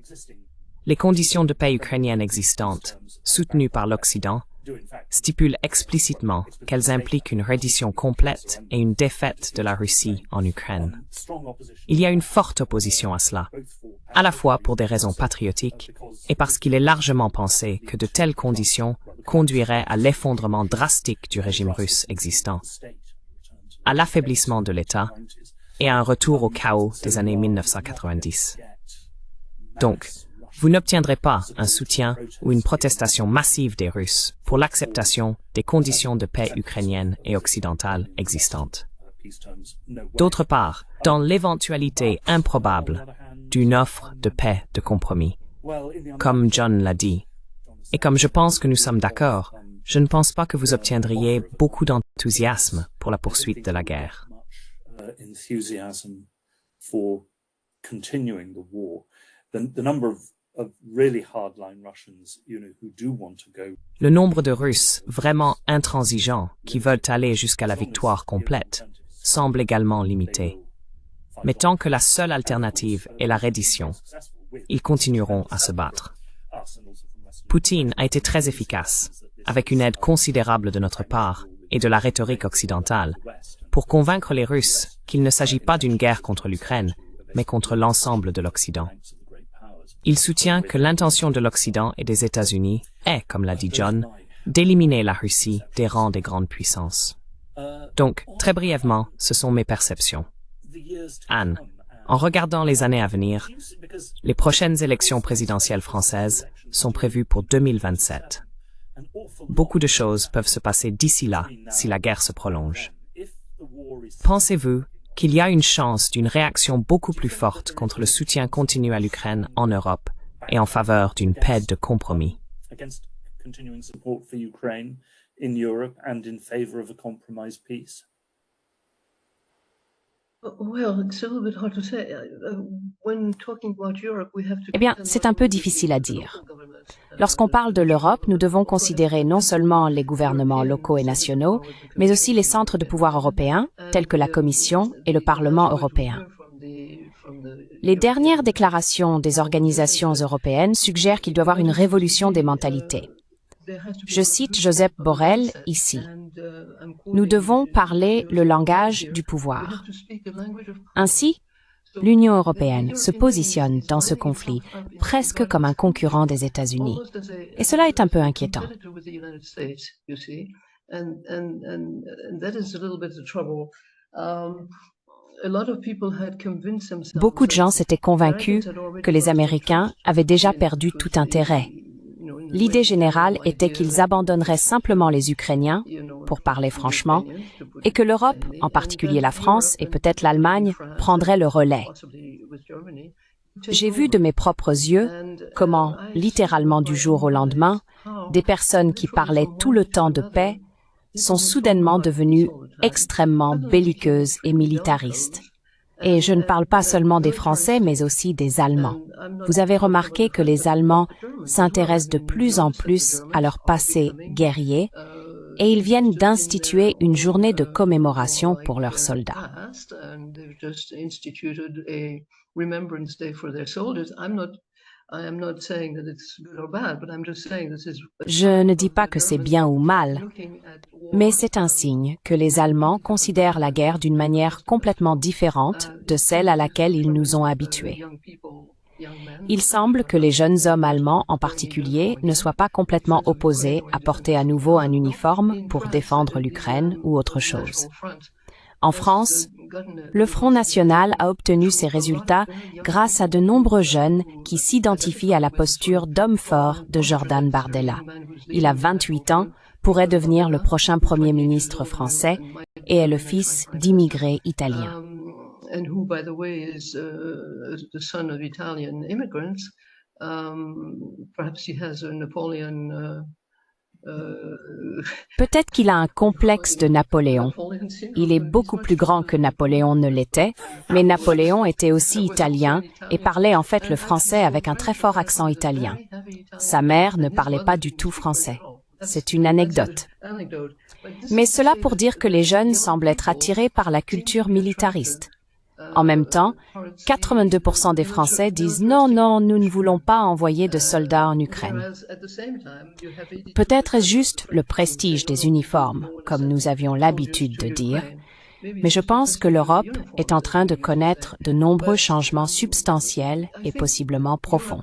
Les conditions de paix ukrainiennes existantes, soutenues par l'Occident, stipulent explicitement qu'elles impliquent une reddition complète et une défaite de la Russie en Ukraine. Il y a une forte opposition à cela, à la fois pour des raisons patriotiques et parce qu'il est largement pensé que de telles conditions conduiraient à l'effondrement drastique du régime russe existant, à l'affaiblissement de l'État et à un retour au chaos des années 1990. Donc, vous n'obtiendrez pas un soutien ou une protestation massive des Russes pour l'acceptation des conditions de paix ukrainiennes et occidentales existantes. D'autre part, dans l'éventualité improbable d'une offre de paix de compromis, comme John l'a dit, et comme je pense que nous sommes d'accord, je ne pense pas que vous obtiendriez beaucoup d'enthousiasme pour la poursuite de la guerre. Enthusiasm for continuing the war. The number of really hardline Russians, who do want to go. Le nombre de Russes vraiment intransigeants qui veulent aller jusqu'à la victoire complète semble également limité. Mais tant que la seule alternative est la reddition, ils continueront à se battre. Poutine a été très efficace, avec une aide considérable de notre part et de la rhétorique occidentale, pour convaincre les Russes qu'il ne s'agit pas d'une guerre contre l'Ukraine, mais contre l'ensemble de l'Occident. Il soutient que l'intention de l'Occident et des États-Unis est, comme l'a dit John, d'éliminer la Russie des rangs des grandes puissances. Donc, très brièvement, ce sont mes perceptions. Anne, en regardant les années à venir, les prochaines élections présidentielles françaises sont prévues pour 2027. Beaucoup de choses peuvent se passer d'ici là si la guerre se prolonge. Pensez-vous qu'il y a une chance d'une réaction beaucoup plus forte contre le soutien continu à l'Ukraine en Europe et en faveur d'une paix de compromis? Eh bien, c'est un peu difficile à dire. Lorsqu'on parle de l'Europe, nous devons considérer non seulement les gouvernements locaux et nationaux, mais aussi les centres de pouvoir européens, tels que la Commission et le Parlement européen. Les dernières déclarations des organisations européennes suggèrent qu'il doit y avoir une révolution des mentalités. Je cite Josep Borrell ici. Nous devons parler le langage du pouvoir. Ainsi, l'Union européenne se positionne dans ce conflit presque comme un concurrent des États-Unis. Et cela est un peu inquiétant. Beaucoup de gens s'étaient convaincus que les Américains avaient déjà perdu tout intérêt. L'idée générale était qu'ils abandonneraient simplement les Ukrainiens, pour parler franchement, et que l'Europe, en particulier la France et peut-être l'Allemagne, prendrait le relais. J'ai vu de mes propres yeux comment, littéralement du jour au lendemain, des personnes qui parlaient tout le temps de paix sont soudainement devenues extrêmement belliqueuses et militaristes. Et je ne parle pas seulement des Français, mais aussi des Allemands. Vous avez remarqué que les Allemands s'intéressent de plus en plus à leur passé guerrier et ils viennent d'instituer une journée de commémoration pour leurs soldats. Je ne dis pas que c'est bien ou mal, mais c'est un signe que les Allemands considèrent la guerre d'une manière complètement différente de celle à laquelle ils nous ont habitués. Il semble que les jeunes hommes allemands en particulier ne soient pas complètement opposés à porter à nouveau un uniforme pour défendre l'Ukraine ou autre chose. En France, le Front National a obtenu ses résultats grâce à de nombreux jeunes qui s'identifient à la posture d'homme fort de Jordan Bardella. Il a 28 ans, pourrait devenir le prochain Premier ministre français et est le fils d'immigrés italiens. Peut-être qu'il a un complexe de Napoléon. Il est beaucoup plus grand que Napoléon ne l'était, mais Napoléon était aussi italien et parlait en fait le français avec un très fort accent italien. Sa mère ne parlait pas du tout français. C'est une anecdote. Mais cela pour dire que les jeunes semblent être attirés par la culture militariste. En même temps, 82% des Français disent « Non, non, nous ne voulons pas envoyer de soldats en Ukraine ». Peut-être est-ce juste le prestige des uniformes, comme nous avions l'habitude de dire, mais je pense que l'Europe est en train de connaître de nombreux changements substantiels et possiblement profonds.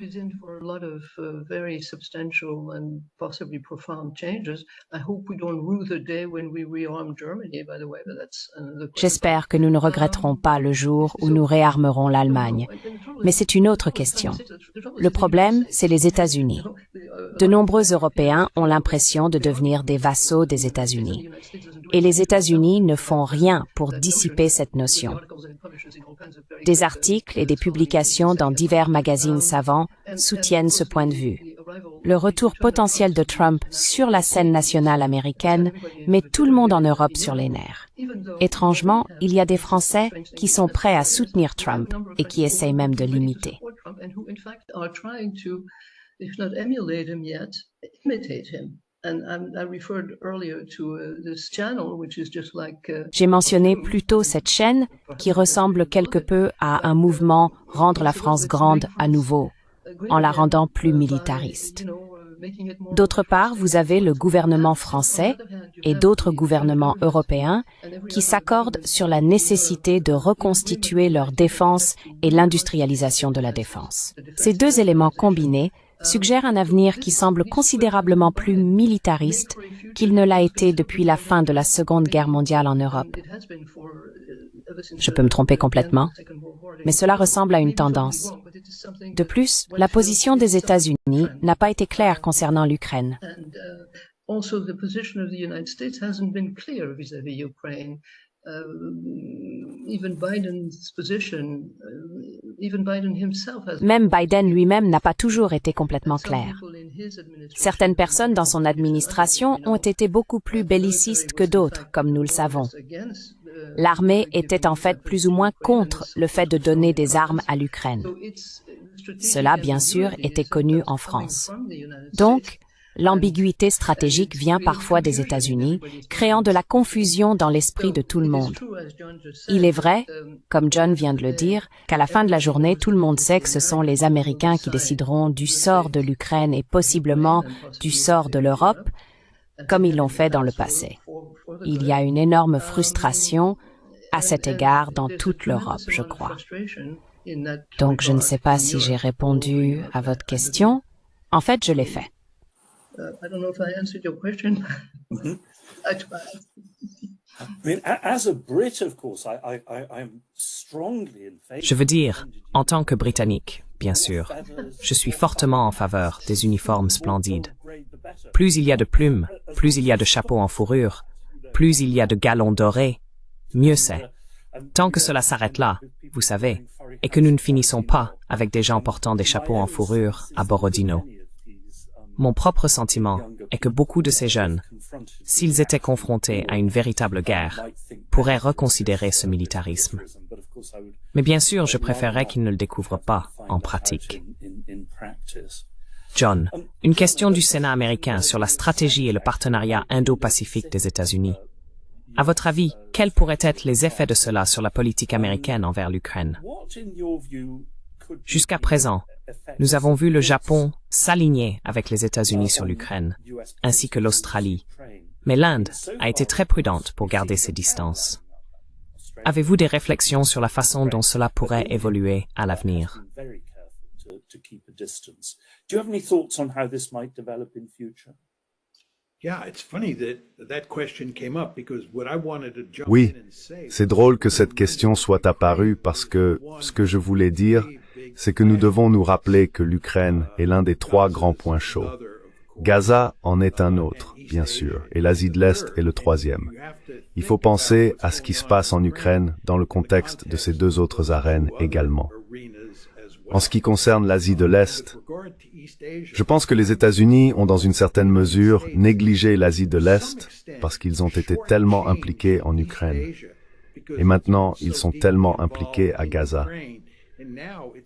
J'espère que nous ne regretterons pas le jour où nous réarmerons l'Allemagne, mais c'est une autre question. Le problème, c'est les États-Unis. De nombreux Européens ont l'impression de devenir des vassaux des États-Unis. Et les États-Unis ne font rien pour dissiper cette notion. Des articles et des publications dans divers magazines savants soutiennent ce point de vue. Le retour potentiel de Trump sur la scène nationale américaine met tout le monde en Europe sur les nerfs. Étrangement, il y a des Français qui sont prêts à soutenir Trump et qui essayent même de l'imiter. J'ai mentionné plus tôt cette chaîne qui ressemble quelque peu à un mouvement « Rendre la France grande à nouveau », en la rendant plus militariste. D'autre part, vous avez le gouvernement français et d'autres gouvernements européens qui s'accordent sur la nécessité de reconstituer leur défense et l'industrialisation de la défense. Ces deux éléments combinés suggèrent un avenir qui semble considérablement plus militariste qu'il ne l'a été depuis la fin de la Seconde Guerre mondiale en Europe. Je peux me tromper complètement, mais cela ressemble à une tendance. De plus, la position des États-Unis n'a pas été claire concernant l'Ukraine. Même Biden lui-même n'a pas toujours été complètement clair. Certaines personnes dans son administration ont été beaucoup plus bellicistes que d'autres, comme nous le savons. L'armée était en fait plus ou moins contre le fait de donner des armes à l'Ukraine. Cela, bien sûr, était connu en France. Donc, l'ambiguïté stratégique vient parfois des États-Unis, créant de la confusion dans l'esprit de tout le monde. Il est vrai, comme John vient de le dire, qu'à la fin de la journée, tout le monde sait que ce sont les Américains qui décideront du sort de l'Ukraine et possiblement du sort de l'Europe, comme ils l'ont fait dans le passé. Il y a une énorme frustration à cet égard dans toute l'Europe, je crois. Donc, je ne sais pas si j'ai répondu à votre question. En fait, je l'ai fait. Je veux dire, en tant que Britannique, bien sûr, je suis fortement en faveur des uniformes splendides. Plus il y a de plumes, plus il y a de chapeaux en fourrure, plus il y a de galons dorés, mieux c'est. Tant que cela s'arrête là, vous savez, et que nous ne finissons pas avec des gens portant des chapeaux en fourrure à Borodino. Mon propre sentiment est que beaucoup de ces jeunes, s'ils étaient confrontés à une véritable guerre, pourraient reconsidérer ce militarisme. Mais bien sûr, je préférerais qu'ils ne le découvrent pas en pratique. John, une question du Sénat américain sur la stratégie et le partenariat indo-pacifique des États-Unis. À votre avis, quels pourraient être les effets de cela sur la politique américaine envers l'Ukraine? Jusqu'à présent, nous avons vu le Japon s'aligner avec les États-Unis sur l'Ukraine, ainsi que l'Australie. Mais l'Inde a été très prudente pour garder ses distances. Avez-vous des réflexions sur la façon dont cela pourrait évoluer à l'avenir? Oui, c'est drôle que cette question soit apparue parce que ce que je voulais dire, c'est que nous devons nous rappeler que l'Ukraine est l'un des 3 grands points chauds. Gaza en est un autre, bien sûr, et l'Asie de l'Est est le 3e. Il faut penser à ce qui se passe en Ukraine dans le contexte de ces 2 autres arènes également. En ce qui concerne l'Asie de l'Est, je pense que les États-Unis ont dans une certaine mesure négligé l'Asie de l'Est parce qu'ils ont été tellement impliqués en Ukraine. Et maintenant, ils sont tellement impliqués à Gaza.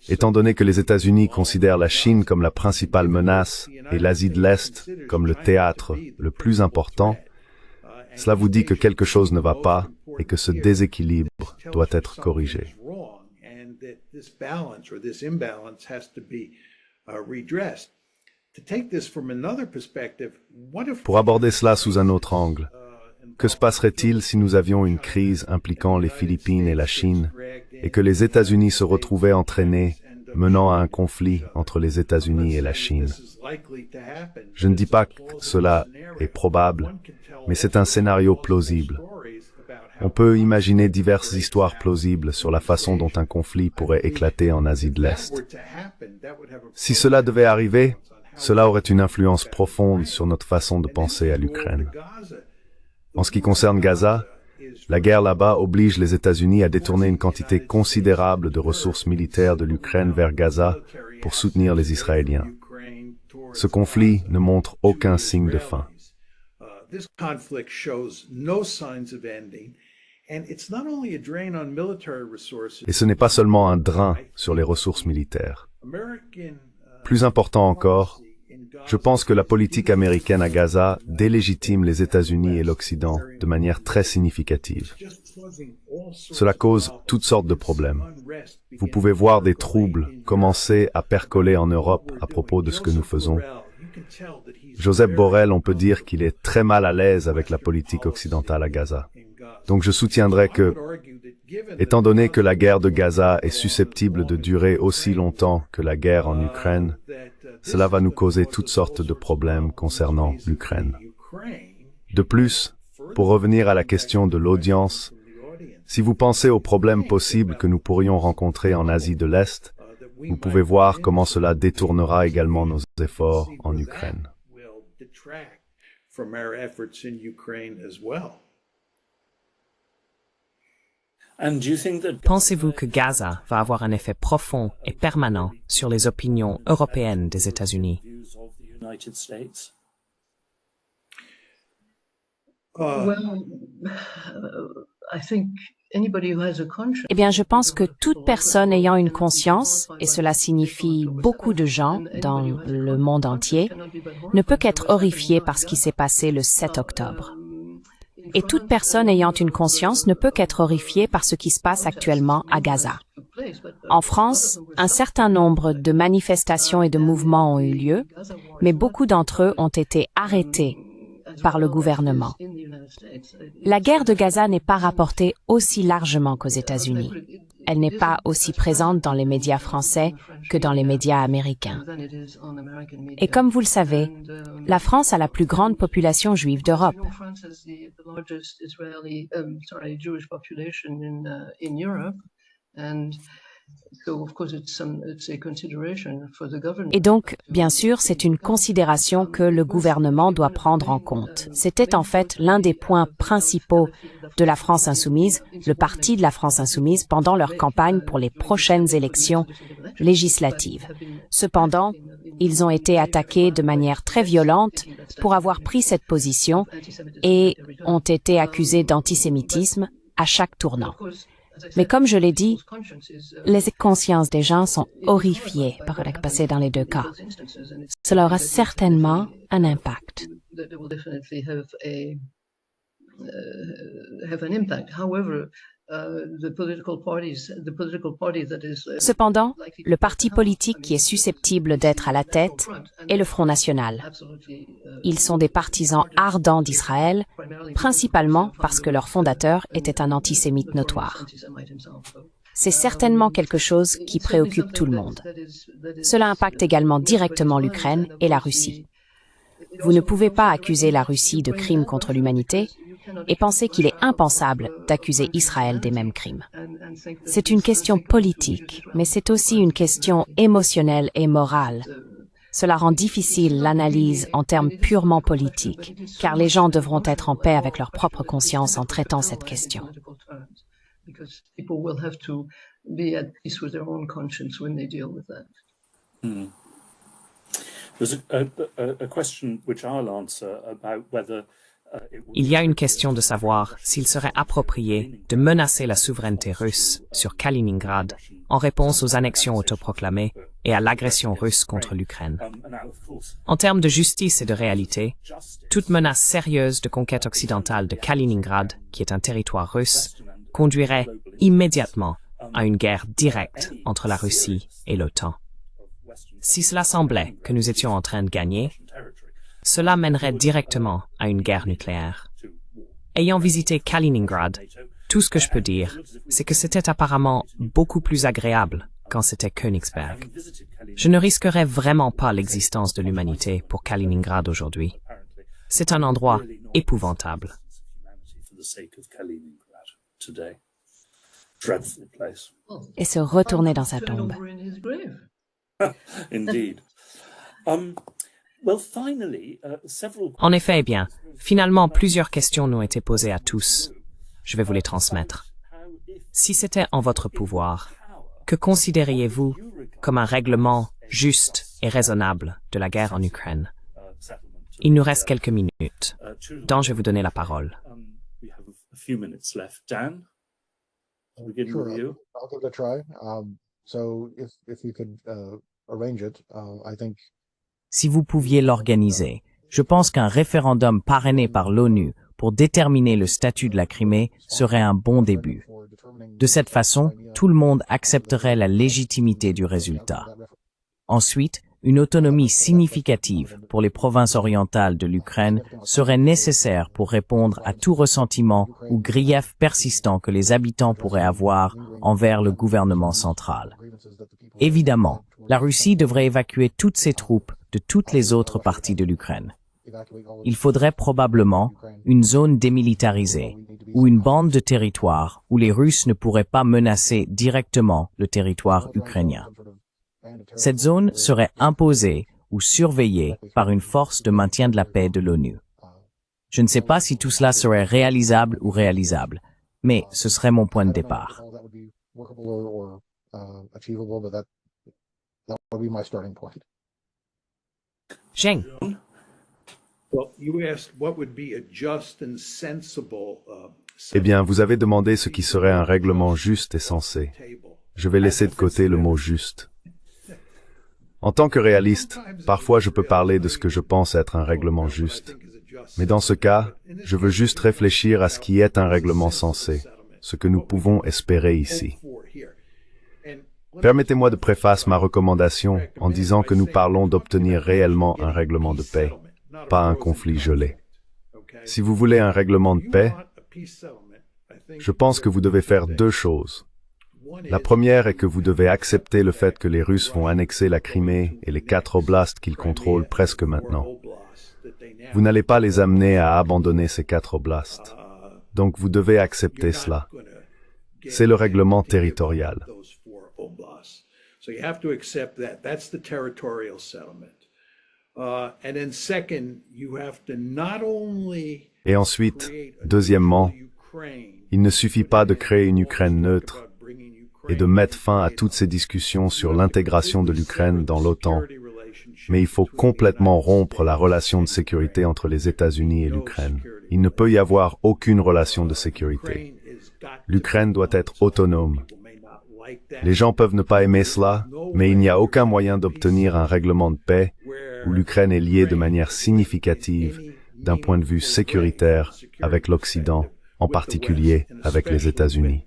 Étant donné que les États-Unis considèrent la Chine comme la principale menace et l'Asie de l'Est comme le théâtre le plus important, cela vous dit que quelque chose ne va pas et que ce déséquilibre doit être corrigé. Pour aborder cela sous un autre angle, que se passerait-il si nous avions une crise impliquant les Philippines et la Chine et que les États-Unis se retrouvaient entraînés, menant à un conflit entre les États-Unis et la Chine? Je ne dis pas que cela est probable, mais c'est un scénario plausible. On peut imaginer diverses histoires plausibles sur la façon dont un conflit pourrait éclater en Asie de l'Est. Si cela devait arriver, cela aurait une influence profonde sur notre façon de penser à l'Ukraine. En ce qui concerne Gaza, la guerre là-bas oblige les États-Unis à détourner une quantité considérable de ressources militaires de l'Ukraine vers Gaza pour soutenir les Israéliens. Ce conflit ne montre aucun signe de fin. This conflict shows no signs of ending, and it's not only a drain on military resources. Et ce n'est pas seulement un drain sur les ressources militaires. Plus important encore, je pense que la politique américaine à Gaza délégitime les États-Unis et l'Occident de manière très significative. Cela cause toutes sortes de problèmes. Vous pouvez voir des troubles commencer à percoler en Europe à propos de ce que nous faisons. Joseph Borrell, on peut dire qu'il est très mal à l'aise avec la politique occidentale à Gaza. Donc je soutiendrai que, étant donné que la guerre de Gaza est susceptible de durer aussi longtemps que la guerre en Ukraine, cela va nous causer toutes sortes de problèmes concernant l'Ukraine. De plus, pour revenir à la question de l'audience, si vous pensez aux problèmes possibles que nous pourrions rencontrer en Asie de l'Est, vous pouvez voir comment cela détournera également nos efforts en Ukraine. Pensez-vous que Gaza va avoir un effet profond et permanent sur les opinions européennes des États-Unis? Eh bien, je pense que toute personne ayant une conscience, et cela signifie beaucoup de gens dans le monde entier, ne peut qu'être horrifiée par ce qui s'est passé le 7 octobre. Et toute personne ayant une conscience ne peut qu'être horrifiée par ce qui se passe actuellement à Gaza. En France, un certain nombre de manifestations et de mouvements ont eu lieu, mais beaucoup d'entre eux ont été arrêtés par le gouvernement. La guerre de Gaza n'est pas rapportée aussi largement qu'aux États-Unis. Elle n'est pas aussi présente dans les médias français que dans les médias américains. Et comme vous le savez, la France a la plus grande population juive d'Europe. Et donc, bien sûr, c'est une considération que le gouvernement doit prendre en compte. C'était en fait l'un des points principaux de la France insoumise, le parti de la France insoumise, pendant leur campagne pour les prochaines élections législatives. Cependant, ils ont été attaqués de manière très violente pour avoir pris cette position et ont été accusés d'antisémitisme à chaque tournant. Mais comme je l'ai dit, les consciences des gens sont horrifiées par ce qui s'est passé dans les deux cas. Cela aura certainement un impact. Cependant, le parti politique qui est susceptible d'être à la tête est le Front National. Ils sont des partisans ardents d'Israël, principalement parce que leur fondateur était un antisémite notoire. C'est certainement quelque chose qui préoccupe tout le monde. Cela impacte également directement l'Ukraine et la Russie. Vous ne pouvez pas accuser la Russie de crimes contre l'humanité et penser qu'il est impensable d'accuser Israël des mêmes crimes. C'est une question politique, mais c'est aussi une question émotionnelle et morale. Cela rend difficile l'analyse en termes purement politiques, car les gens devront être en paix avec leur propre conscience en traitant cette question. Il y a une question de savoir s'il serait approprié de menacer la souveraineté russe sur Kaliningrad en réponse aux annexions autoproclamées et à l'agression russe contre l'Ukraine. En termes de justice et de réalité, toute menace sérieuse de conquête occidentale de Kaliningrad, qui est un territoire russe, conduirait immédiatement à une guerre directe entre la Russie et l'OTAN. Si cela semblait que nous étions en train de gagner, cela mènerait directement à une guerre nucléaire. Ayant visité Kaliningrad, tout ce que je peux dire, c'est que c'était apparemment beaucoup plus agréable quand c'était Königsberg. Je ne risquerais vraiment pas l'existence de l'humanité pour Kaliningrad aujourd'hui. C'est un endroit épouvantable. Et se retourner dans sa tombe. En effet, bien, finalement, plusieurs questions nous ont été posées à tous. Je vais vous les transmettre. Si c'était en votre pouvoir, Que considériez-vous comme un règlement juste et raisonnable de la guerre en Ukraine? Il nous reste quelques minutes. Dan, je vais vous donner la parole. We have a few minutes left. Dan, beginning with you. I'll give it a try. So if you could arrange it, I think. Si vous pouviez l'organiser, je pense qu'un référendum parrainé par l'ONU pour déterminer le statut de la Crimée serait un bon début. De cette façon, tout le monde accepterait la légitimité du résultat. Ensuite, une autonomie significative pour les provinces orientales de l'Ukraine serait nécessaire pour répondre à tout ressentiment ou grief persistant que les habitants pourraient avoir envers le gouvernement central. Évidemment, la Russie devrait évacuer toutes ses troupes de toutes les autres parties de l'Ukraine. Il faudrait probablement une zone démilitarisée ou une bande de territoire où les Russes ne pourraient pas menacer directement le territoire ukrainien. Cette zone serait imposée ou surveillée par une force de maintien de la paix de l'ONU. Je ne sais pas si tout cela serait réalisable ou réalisable, mais ce serait mon point de départ. Zheng, Well, you asked what would be a just and sensible Eh bien, vous avez demandé ce qui serait un règlement juste et sensé. Je vais laisser de côté le mot juste. En tant que réaliste, parfois je peux parler de ce que je pense être un règlement juste. Mais dans ce cas, je veux juste réfléchir à ce qui est un règlement sensé, ce que nous pouvons espérer ici. Permettez-moi de préface ma recommandation en disant que nous parlons d'obtenir réellement un règlement de paix, pas un conflit gelé. Si vous voulez un règlement de paix, je pense que vous devez faire deux choses. La première est que vous devez accepter le fait que les Russes vont annexer la Crimée et les 4 oblasts qu'ils contrôlent presque maintenant. Vous n'allez pas les amener à abandonner ces 4 oblasts. Donc vous devez accepter cela. C'est le règlement territorial. So you have to accept that. That's the territorial settlement. And then second, you have to not only Et ensuite, deuxièmement, il ne suffit pas de créer une Ukraine neutre et de mettre fin à toutes ces discussions sur l'intégration de l'Ukraine dans l'OTAN, mais il faut complètement rompre la relation de sécurité entre les États-Unis et l'Ukraine. Il ne peut y avoir aucune relation de sécurité. L'Ukraine doit être autonome. Les gens peuvent ne pas aimer cela, mais il n'y a aucun moyen d'obtenir un règlement de paix où l'Ukraine est liée de manière significative d'un point de vue sécuritaire avec l'Occident, en particulier avec les États-Unis.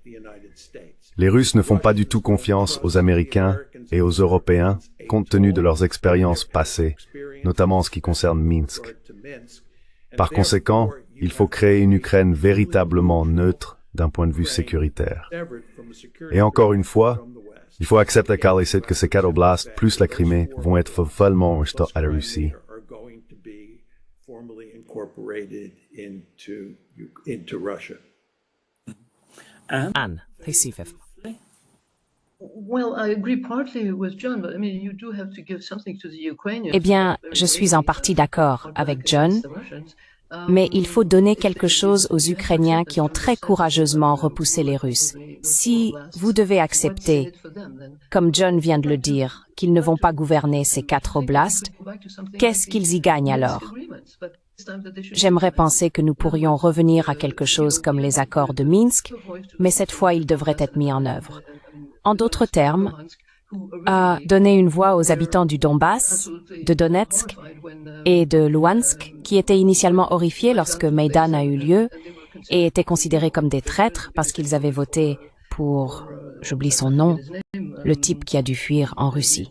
Les Russes ne font pas du tout confiance aux Américains et aux Européens compte tenu de leurs expériences passées, notamment en ce qui concerne Minsk. Par conséquent, il faut créer une Ukraine véritablement neutre d'un point de vue sécuritaire. Et encore une fois, il faut accepter que ces 4 oblasts plus la Crimée vont être totalement rejetés à la Russie. Anne, précise. Eh bien, je suis en partie d'accord avec John, mais il faut donner quelque chose aux Ukrainiens qui ont très courageusement repoussé les Russes. Si vous devez accepter, comme John vient de le dire, qu'ils ne vont pas gouverner ces 4 oblasts, qu'est-ce qu'ils y gagnent alors? J'aimerais penser que nous pourrions revenir à quelque chose comme les accords de Minsk, mais cette fois ils devraient être mis en œuvre. En d'autres termes, à donner une voix aux habitants du Donbass, de Donetsk et de Louhansk, qui étaient initialement horrifiés lorsque Maïdan a eu lieu et étaient considérés comme des traîtres parce qu'ils avaient voté pour, j'oublie son nom, le type qui a dû fuir en Russie.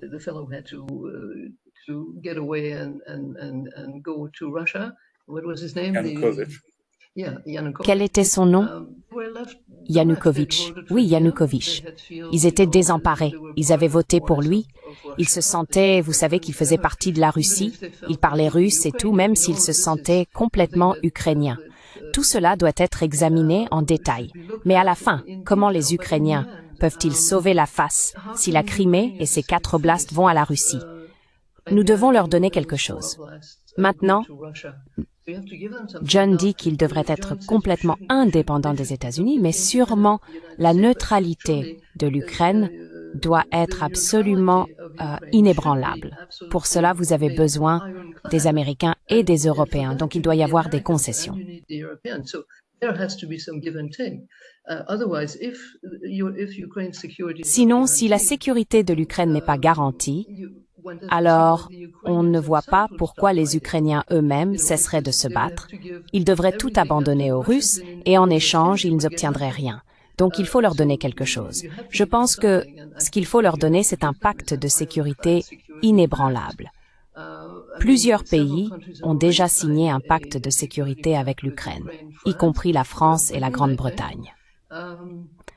Quel était son nom? Yanukovych. Oui, Yanukovych. Ils étaient désemparés. Ils avaient voté pour lui. Ils se sentaient, vous savez, qu'ils faisaient partie de la Russie. Ils parlaient russe et tout, même s'ils se sentaient complètement ukrainiens. Tout cela doit être examiné en détail. Mais à la fin, comment les Ukrainiens peuvent-ils sauver la face si la Crimée et ses 4 oblasts vont à la Russie? Nous devons leur donner quelque chose. Maintenant, John dit qu'ils devraient être complètement indépendants des États-Unis, mais sûrement la neutralité de l'Ukraine doit être absolument inébranlable. Pour cela, vous avez besoin des Américains et des Européens, donc il doit y avoir des concessions. Sinon, si la sécurité de l'Ukraine n'est pas garantie, alors on ne voit pas pourquoi les Ukrainiens eux-mêmes cesseraient de se battre. Ils devraient tout abandonner aux Russes et en échange, ils n'obtiendraient rien. Donc il faut leur donner quelque chose. Je pense que ce qu'il faut leur donner, c'est un pacte de sécurité inébranlable. Plusieurs pays ont déjà signé un pacte de sécurité avec l'Ukraine, y compris la France et la Grande-Bretagne.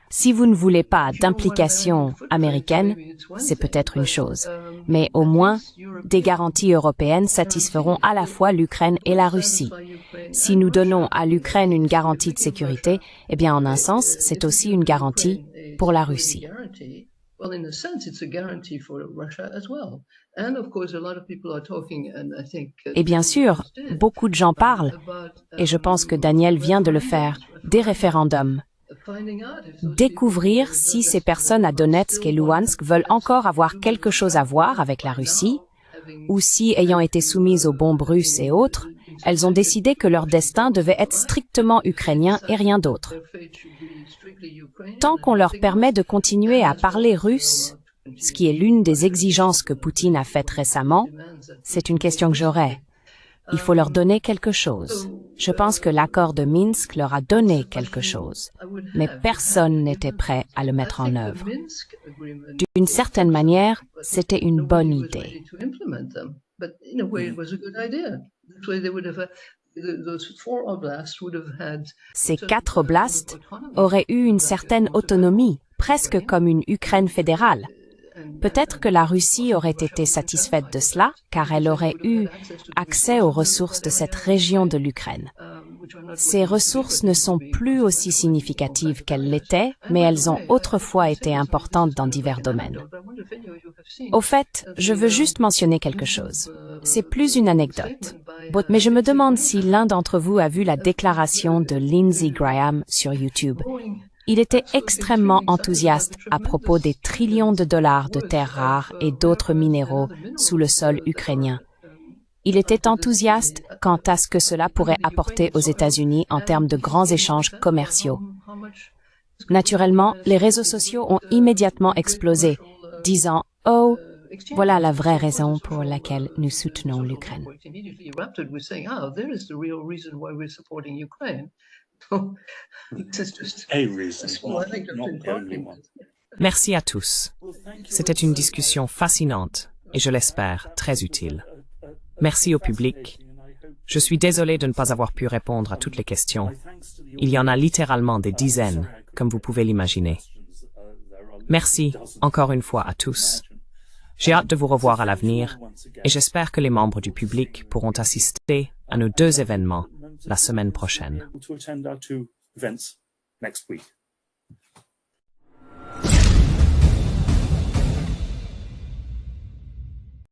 Si vous ne voulez pas d'implication américaine, c'est peut-être une chose, mais au moins, des garanties européennes satisferont à la fois l'Ukraine et la Russie. Si nous donnons à l'Ukraine une garantie de sécurité, eh bien, en un sens, c'est aussi une garantie pour la Russie. Et bien sûr, beaucoup de gens parlent, et je pense que Daniel vient de le faire, des référendums. Découvrir si ces personnes à Donetsk et Louhansk veulent encore avoir quelque chose à voir avec la Russie, ou si, ayant été soumises aux bombes russes et autres, elles ont décidé que leur destin devait être strictement ukrainien et rien d'autre. Tant qu'on leur permet de continuer à parler russe, ce qui est l'une des exigences que Poutine a faites récemment, c'est une question que j'aurais. Il faut leur donner quelque chose. Je pense que l'accord de Minsk leur a donné quelque chose, mais personne n'était prêt à le mettre en œuvre. D'une certaine manière, c'était une bonne idée. Ces 4 oblasts auraient eu une certaine autonomie, presque comme une Ukraine fédérale. Peut-être que la Russie aurait été satisfaite de cela, car elle aurait eu accès aux ressources de cette région de l'Ukraine. Ces ressources ne sont plus aussi significatives qu'elles l'étaient, mais elles ont autrefois été importantes dans divers domaines. Au fait, je veux juste mentionner quelque chose. C'est plus une anecdote. Mais je me demande si l'un d'entre vous a vu la déclaration de Lindsey Graham sur YouTube. Il était extrêmement enthousiaste à propos des trillions de dollars de terres rares et d'autres minéraux sous le sol ukrainien. Il était enthousiaste quant à ce que cela pourrait apporter aux États-Unis en termes de grands échanges commerciaux. Naturellement, les réseaux sociaux ont immédiatement explosé, disant « Oh, voilà la vraie raison pour laquelle nous soutenons l'Ukraine. » Merci à tous. C'était une discussion fascinante et je l'espère très utile. Merci au public. Je suis désolé de ne pas avoir pu répondre à toutes les questions. Il y en a littéralement des dizaines, comme vous pouvez l'imaginer. Merci encore une fois à tous. J'ai hâte de vous revoir à l'avenir et j'espère que les membres du public pourront assister à nos 2 événements la semaine prochaine. Events next week.